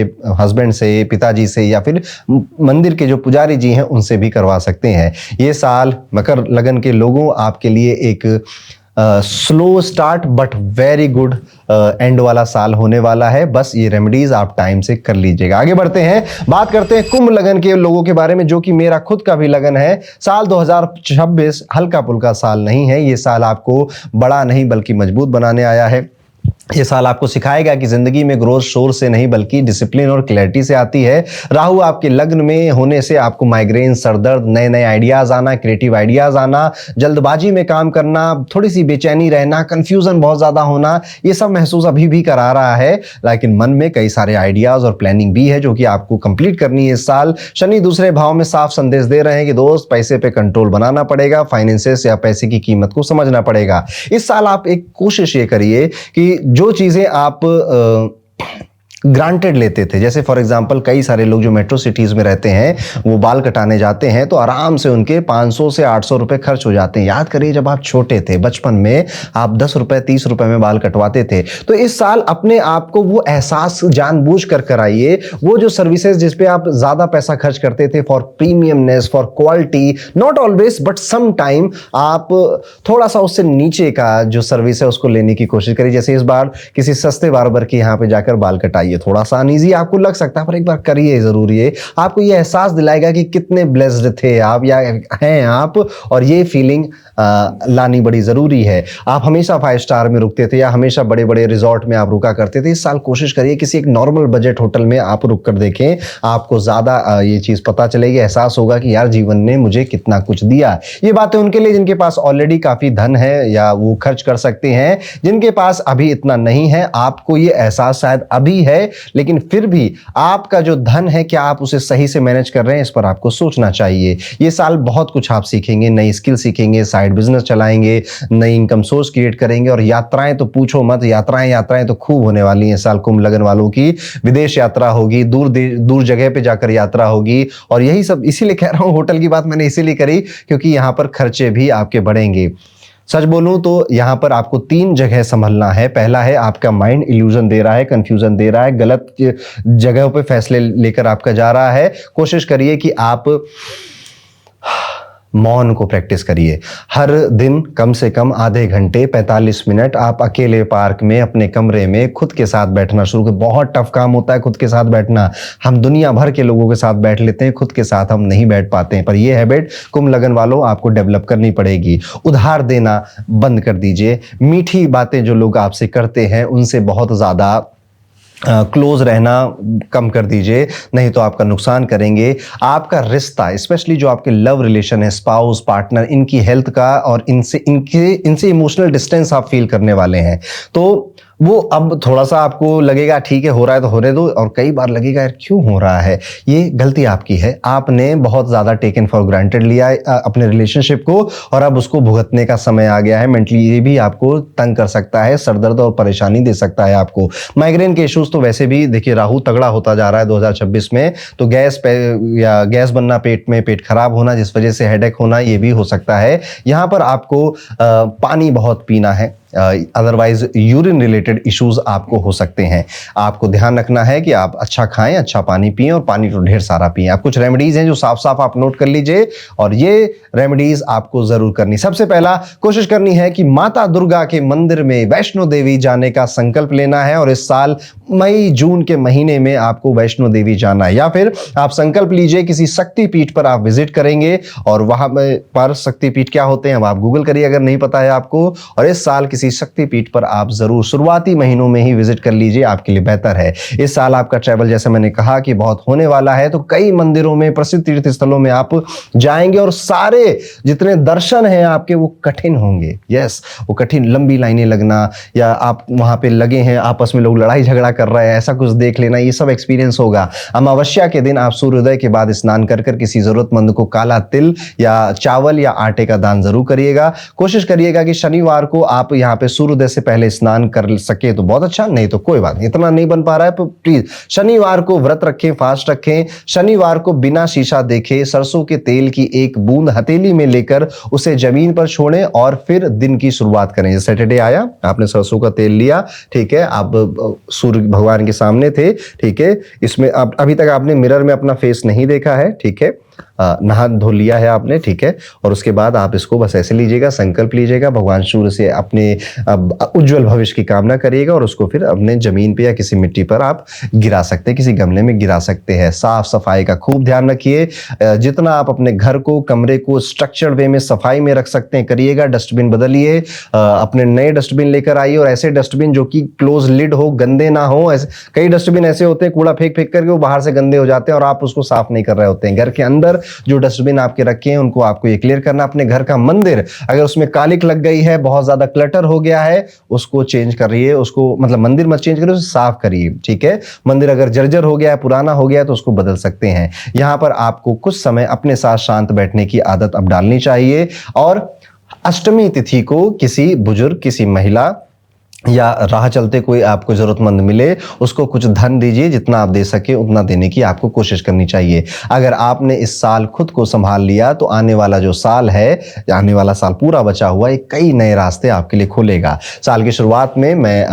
हस्बैंड से, पिताजी से, या फिर मंदिर के जो पुजारी जी हैं उनसे भी करवा सकते हैं। ये साल मकर लगन के लोगों आपके लिए एक slow start but very good and वाला साल होने वाला है। बस ये रेमेडीज आप टाइम से कर लीजिएगा। आगे बढ़ते हैं, बात करते हैं कुंभ लगन के लोगों के बारे में, जो कि मेरा खुद का भी लगन है। साल 2026 हल्का पुल्का साल नहीं है। ये साल आपको बड़ा नहीं बल्कि मजबूत बनाने आया है। ये साल आपको सिखाएगा कि जिंदगी में ग्रोथ शोर से नहीं बल्कि डिसिप्लिन और क्लैरिटी से आती है। राहु आपके लग्न में होने से आपको माइग्रेन, सरदर्द, नए नए आइडियाज आना, क्रिएटिव आइडियाज आना, जल्दबाजी में काम करना, थोड़ी सी बेचैनी रहना, कंफ्यूजन बहुत ज्यादा होना, ये सब महसूस अभी भी करा रहा है। लेकिन मन में कई सारे आइडियाज और प्लानिंग भी है जो कि आपको कंप्लीट करनी है इस साल। शनि दूसरे भाव में साफ संदेश दे रहे हैं कि दोस्त, पैसे पे कंट्रोल बनाना पड़ेगा, फाइनेंसेस या पैसे की कीमत को समझना पड़ेगा। इस साल आप एक कोशिश ये करिए कि जो चीजें आप ग्रांटेड लेते थे, जैसे फॉर एग्जांपल कई सारे लोग जो मेट्रो सिटीज में रहते हैं वो बाल कटाने जाते हैं तो आराम से उनके 500 से 800 रुपए खर्च हो जाते हैं। याद करिए जब आप छोटे थे, बचपन में आप 10 रुपए 30 रुपए में बाल कटवाते थे। तो इस साल अपने आप को वो एहसास जानबूझ कर कराइए, वो जो सर्विसेज जिस पे आप ज्यादा पैसा खर्च करते थे for premiumness, for quality, not always but some time, आप थोड़ा सा उससे नीचे का जो सर्विस है उसको लेने की कोशिश करिए। जैसे इस बार किसी सस्ते बार्बर के यहाँ पे जाकर बाल कटाइए। थोड़ा सा अनईजी आपको लग सकता है पर एक बार करिए जरूर। ये आपको ये एहसास दिलाएगा कि कितने ब्लेस्ड थे आप या हैं आप, और ये फीलिंग लानी बड़ी जरूरी है। आप हमेशा 5 स्टार में रुकते थे या हमेशा बड़े बड़े रिजॉर्ट में आप रुका करते थे। इस साल कोशिश करिए किसी एक नॉर्मल बजट होटल में आप रुक कर देखें, आपको ज्यादा ये चीज पता चलेगी, एहसास होगा कि यार जीवन ने मुझे कितना कुछ दिया। ये बातें उनके लिए जिनके पास ऑलरेडी काफी धन है या वो खर्च कर सकते हैं, जिनके पास अभी इतना नहीं है आपको ये एहसास शायद अभी है, लेकिन फिर भी आपका जो धन है क्या आप उसे सही से मैनेज कर रहे हैं, इस पर आपको सोचना चाहिए। ये साल बहुत कुछ आप सीखेंगे, नई स्किल सीखेंगे, साइड बिजनेस चलाएंगे, नई इनकम सोर्स क्रिएट करेंगे, और यात्राएं तो पूछो मत, यात्राएं तो खूब होने वाली हैं। साल कुंभ लगन वालों की विदेश यात्रा होगी, दूर जगह पे जाकर यात्रा होगी, और यही सब इसीलिए कह रहा हूं, होटल की बात मैंने इसीलिए करी क्योंकि यहां पर खर्चे भी आपके बढ़ेंगे। सच बोलूं तो यहां पर आपको 3 जगह संभलना है। पहला है आपका माइंड इल्यूजन दे रहा है, कंफ्यूजन दे रहा है, गलत जगहों पे फैसले लेकर आपका जा रहा है। कोशिश करिए कि आप मौन को प्रैक्टिस करिए। हर दिन कम से कम आधे घंटे 45 मिनट आप अकेले पार्क में अपने कमरे में खुद के साथ बैठना शुरू करें। बहुत टफ काम होता है खुद के साथ बैठना, हम दुनिया भर के लोगों के साथ बैठ लेते हैं, खुद के साथ हम नहीं बैठ पाते हैं। पर यह हैबिट कुंभ लगन वालों आपको डेवलप करनी पड़ेगी। उधार देना बंद कर दीजिए। मीठी बातें जो लोग आपसे करते हैं उनसे बहुत ज्यादा क्लोज रहना कम कर दीजिए, नहीं तो आपका नुकसान करेंगे। आपका रिश्ता, स्पेशली जो आपके लव रिलेशन है, स्पाउस, पार्टनर, इनकी हेल्थ का और इनसे इमोशनल डिस्टेंस आप फील करने वाले हैं। तो वो अब थोड़ा सा आपको लगेगा ठीक है, हो रहा है तो होने दो, और कई बार लगेगा यार क्यों हो रहा है। ये गलती आपकी है, आपने बहुत ज्यादा टेकन फॉर ग्रांटेड लिया है अपने रिलेशनशिप को, और अब उसको भुगतने का समय आ गया है। मेंटली ये भी आपको तंग कर सकता है, सरदर्द और परेशानी दे सकता है आपको। माइग्रेन के इश्यूज तो वैसे भी देखिए, राहु तगड़ा होता जा रहा है 2026 में, तो या गैस बनना पेट में, पेट खराब होना जिस वजह से हेडेक होना, ये भी हो सकता है। यहां पर आपको पानी बहुत पीना है, अदरवाइज यूरिन रिलेटेड इश्यूज आपको हो सकते हैं। आपको ध्यान रखना है कि आप अच्छा खाएं, अच्छा पानी पिएं, और पानी तो ढेर सारा पिएं। आप कुछ रेमेडीज हैं जो साफ साफ आप नोट कर लीजिए, और ये रेमेडीज आपको जरूर करनी। सबसे पहला कोशिश करनी है कि माता दुर्गा के मंदिर में वैष्णो देवी जाने का संकल्प लेना है, और इस साल मई जून के महीने में आपको वैष्णो देवी जाना है। या फिर आप संकल्प लीजिए किसी शक्तिपीठ पर आप विजिट करेंगे, और वहां पर शक्तिपीठ क्या होते हैं अब आप गूगल करिए अगर नहीं पता है आपको, और इस साल किसी शक्तिपीठ पर आप जरूर शुरुआती महीनों में ही विजिट कर लीजिए, आपके लिए बेहतर है। इस साल आपका ट्रैवल जैसे मैंने कहा कि बहुत होने वाला है, तो कई मंदिरों में, प्रसिद्ध तीर्थ स्थलों में आप जाएंगे, और सारे जितने दर्शन हैं आपके वो कठिन होंगे। यस, वो कठिन, लंबी लाइनें लगना, या आप वहां पे लगे हैं आपस में लोग लड़ाई झगड़ा कर रहे हैं, ऐसा कुछ देख लेना, ये सब एक्सपीरियंस होगा। अमावस्या के दिन आप सूर्योदय के बाद स्नान कर कर किसी जरूरतमंद को काला तिल या चावल या आटे का दान जरूर करिएगा। कोशिश करिएगा कि शनिवार को आप यहाँ पे सूर्योदय से पहले स्नान कर सके तो बहुत अच्छा, नहीं तो कोई बात नहीं, इतना नहीं बन पा रहा है तो प्लीज शनिवार को व्रत रखें, फास्ट रखें। शनिवार को बिना शीशा देखे सरसों के तेल की एक बूंद हथेली में लेकर उसे जमीन पर छोड़ें, और फिर दिन की शुरुआत करें। जैसे सैटरडे आया, आपने सरसों का तेल लिया, ठीक है, आप सूर्य भगवान के सामने थे, ठीक है, इसमें आप अभी तक आपने मिरर में अपना फेस नहीं देखा है, ठीक है, नहा धो लिया है आपने, ठीक है, और उसके बाद आप इसको बस ऐसे लीजिएगा, संकल्प लीजिएगा, भगवान सूर्य से अपने उज्जवल भविष्य की कामना करिएगा, और उसको फिर अपने जमीन पे या किसी मिट्टी पर आप गिरा सकते हैं, किसी गमले में गिरा सकते हैं। साफ सफाई का खूब ध्यान रखिए, जितना आप अपने घर को, कमरे को स्ट्रक्चर्ड वे में सफाई में रख सकते हैं करिएगा। डस्टबिन बदलिए, अपने नए डस्टबिन लेकर आइए, और ऐसे डस्टबिन जो कि क्लोज लिड हो, गंदे ना हो। ऐसे कई डस्टबिन ऐसे होते हैं, कूड़ा फेंक फेंक करके वो बाहर से गंदे हो जाते हैं, और आप उसको साफ नहीं कर रहे होते हैं। घर के अंदर जो डस्टबिन आपके रखे हैं उनको आपको ये क्लियर करना। अपने घर का मंदिर, अगर उसमें कालिक लग गई है, बहुत ज्यादा क्लटर हो गया है, उसको चेंज करिए, उसको मतलब मंदिर मत चेंज करिए, उसे साफ करिए, ठीक है। मंदिर अगर जर्जर हो गया है, पुराना हो गया है, तो उसको बदल सकते हैं। यहां पर आपको कुछ समय अपने साथ शांत बैठने की आदत अब डालनी चाहिए, और अष्टमी तिथि को किसी बुजुर्ग, किसी महिला या राह चलते कोई आपको जरूरतमंद मिले, उसको कुछ धन दीजिए, जितना आप दे सके उतना देने की आपको कोशिश करनी चाहिए। अगर आपने इस साल खुद को संभाल लिया तो आने वाला जो साल है, आने वाला साल पूरा बचा हुआ है, कई नए रास्ते आपके लिए खोलेगा। साल की शुरुआत में मैं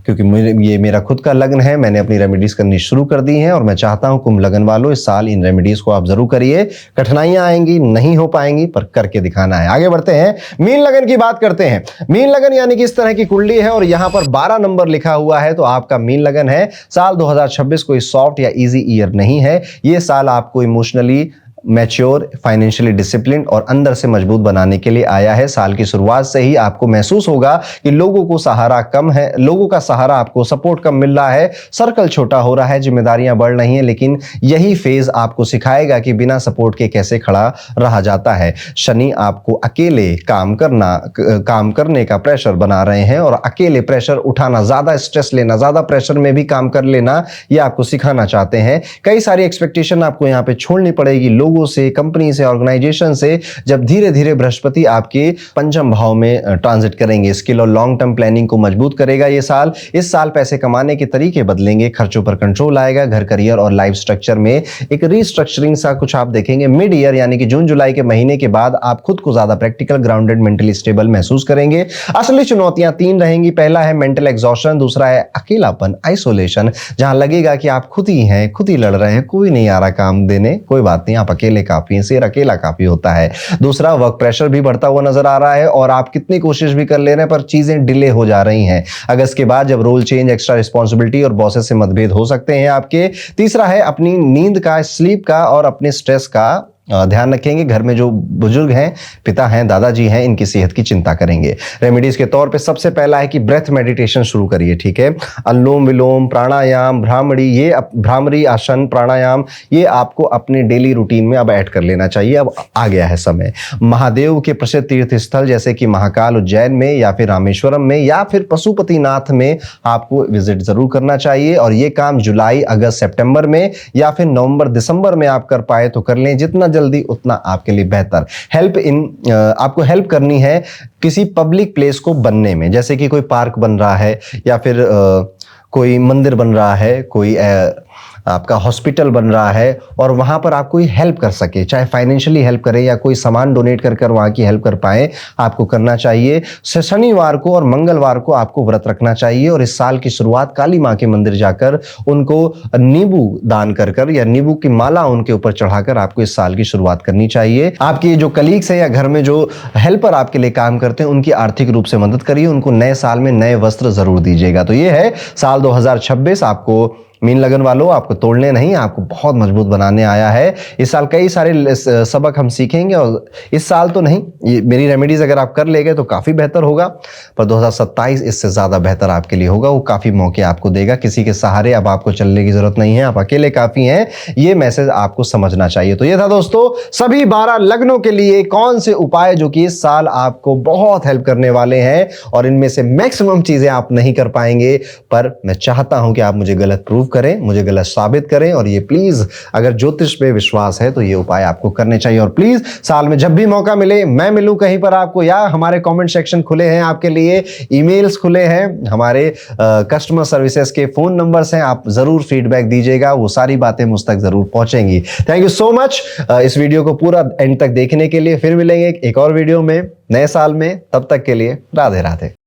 क्योंकि ये मेरा खुद का लग्न है, मैंने अपनी रेमेडीज करनी शुरू कर दी हैं, और मैं चाहता हूं कुंभ लगन वालों इस साल इन रेमेडीज को आप जरूर करिए। कठिनाइयां आएंगी, नहीं हो पाएंगी, पर करके दिखाना है। आगे बढ़ते हैं, मीन लगन की बात करते हैं। मीन लगन यानी कि इस तरह की कुंडली है और यहां पर 12 नंबर लिखा हुआ है, तो आपका मीन लगन है। साल 2026 कोई सॉफ्ट या इजी ईयर नहीं है। ये साल आपको इमोशनली मैच्योर, फाइनेंशियली डिसिप्लिन और अंदर से मजबूत बनाने के लिए आया है। साल की शुरुआत से ही आपको महसूस होगा कि लोगों को सहारा कम है, लोगों का सहारा आपको सपोर्ट कम मिल रहा है, सर्कल छोटा हो रहा है, जिम्मेदारियां बढ़ रही हैं, लेकिन यही फेज आपको सिखाएगा कि बिना सपोर्ट के कैसे खड़ा रहा जाता है। शनि आपको अकेले काम करने का प्रेशर बना रहे हैं, और अकेले प्रेशर उठाना, ज्यादा स्ट्रेस लेना, ज्यादा प्रेशर में भी काम कर लेना, ये आपको सिखाना चाहते हैं। कई सारी एक्सपेक्टेशन आपको यहाँ पे छोड़नी पड़ेगी, लोगों से, कंपनी से, ऑर्गेनाइजेशन से, जब धीरे धीरे बृहस्पति आपके पंचम भाव में ट्रांजिट करेंगे। स्किल और लॉन्ग टर्म प्लानिंग को मजबूत करेगा ये साल। इस साल पैसे कमाने के तरीके बदलेंगे, खर्चों पर कंट्रोल आएगा, घर, करियर और लाइफ स्ट्रक्चर में एक रीस्ट्रक्चरिंग सा कुछ आप देखेंगे। मिड ईयर यानी कि जून जुलाई के महीने के बाद आप खुद को ज्यादा प्रैक्टिकल, ग्राउंडेड, मेंटली स्टेबल महसूस करेंगे। असली चुनौतियां 3 रहेंगी। पहला है मेंटल एग्जॉशन, दूसरा है अकेलापन, आइसोलेशन, जहां लगेगा कि आप खुद ही हैं, खुद ही लड़ रहे हैं, कोई नहीं आ रहा काम देने, कोई बात नहीं, आप अकेले काफी हैं, शेर अकेला काफी होता है। दूसरा, वर्क प्रेशर भी बढ़ता हुआ नजर आ रहा है, और आप कितनी कोशिश भी कर ले रहे हैं पर चीजें डिले हो जा रही हैं। अगस्त के बाद जब रोल चेंज, एक्स्ट्रा रिस्पॉन्सिबिलिटी और बॉसेस से मतभेद हो सकते हैं आपके। तीसरा है अपनी नींद का, स्लीप का और अपने स्ट्रेस का ध्यान रखेंगे। घर में जो बुजुर्ग हैं, पिता हैं, दादाजी हैं, इनकी सेहत की चिंता करेंगे। रेमेडीज के तौर पे सबसे पहला है कि ब्रेथ मेडिटेशन शुरू करिए, ठीक है। अनुलोम विलोम, प्राणायाम, भ्रामरी आसन, प्राणायाम, ये आपको अपने डेली रूटीन में अब ऐड कर लेना चाहिए। अब आ गया है समय। महादेव के प्रसिद्ध तीर्थ स्थल जैसे कि महाकाल उज्जैन में, या फिर रामेश्वरम में, या फिर पशुपतिनाथ में आपको विजिट जरूर करना चाहिए। और ये काम जुलाई, अगस्त, सितंबर में या फिर नवंबर, दिसंबर में आप कर पाए तो कर लें। जितना जल्दी उतना आपके लिए बेहतर। आपको हेल्प करनी है किसी पब्लिक प्लेस को बनने में, जैसे कि कोई पार्क बन रहा है, या फिर कोई मंदिर बन रहा है, कोई आपका हॉस्पिटल बन रहा है, और वहां पर आप कोई हेल्प कर सके, चाहे फाइनेंशियली हेल्प करें या कोई सामान डोनेट कर वहां की हेल्प कर पाए, आपको करना चाहिए। शनिवार को और मंगलवार को आपको व्रत रखना चाहिए, और इस साल की शुरुआत काली मां के मंदिर जाकर उनको नींबू दान कर या नींबू की माला उनके ऊपर चढ़ाकर आपको इस साल की शुरुआत करनी चाहिए। आपके जो कलीग्स है या घर में जो हेल्पर आपके लिए काम करते हैं, उनकी आर्थिक रूप से मदद करिए। उनको नए साल में नए वस्त्र जरूर दीजिएगा। तो ये है साल 2026 आपको मीन लगन वालों, आपको तोड़ने नहीं, आपको बहुत मजबूत बनाने आया है। इस साल कई सारे सबक हम सीखेंगे, और इस साल तो नहीं, ये मेरी रेमेडीज अगर आप कर ले गए तो काफी बेहतर होगा, पर 2027 इससे ज्यादा बेहतर आपके लिए होगा। वो काफी मौके आपको देगा। किसी के सहारे अब आपको चलने की जरूरत नहीं है, आप अकेले काफी हैं। ये मैसेज आपको समझना चाहिए। तो ये था दोस्तों सभी 12 लग्नों के लिए कौन से उपाय जो कि इस साल आपको बहुत हेल्प करने वाले हैं, और इनमें से मैक्सिमम चीजें आप नहीं कर पाएंगे, पर मैं चाहता हूं कि आप मुझे गलत प्रूव करें, मुझे गलत साबित करें। और ये प्लीज, अगर ज्योतिष पे विश्वास है तो ये उपाय आपको करने चाहिए। और प्लीज साल में जब भी मौका मिले, मैं मिलूं कहीं पर आपको, या हमारे कमेंट सेक्शन खुले हैं आपके लिए, ईमेल्स खुले हैं, हमारे कस्टमर सर्विसेज के फोन नंबर्स हैं, आप जरूर फीडबैक दीजिएगा, वो सारी बातें मुझ तक जरूर पहुंचेंगी। थैंक यू सो मच इस वीडियो को पूरा एंड तक देखने के लिए। फिर मिलेंगे एक और वीडियो में नए साल में, तब तक के लिए राधे राधे।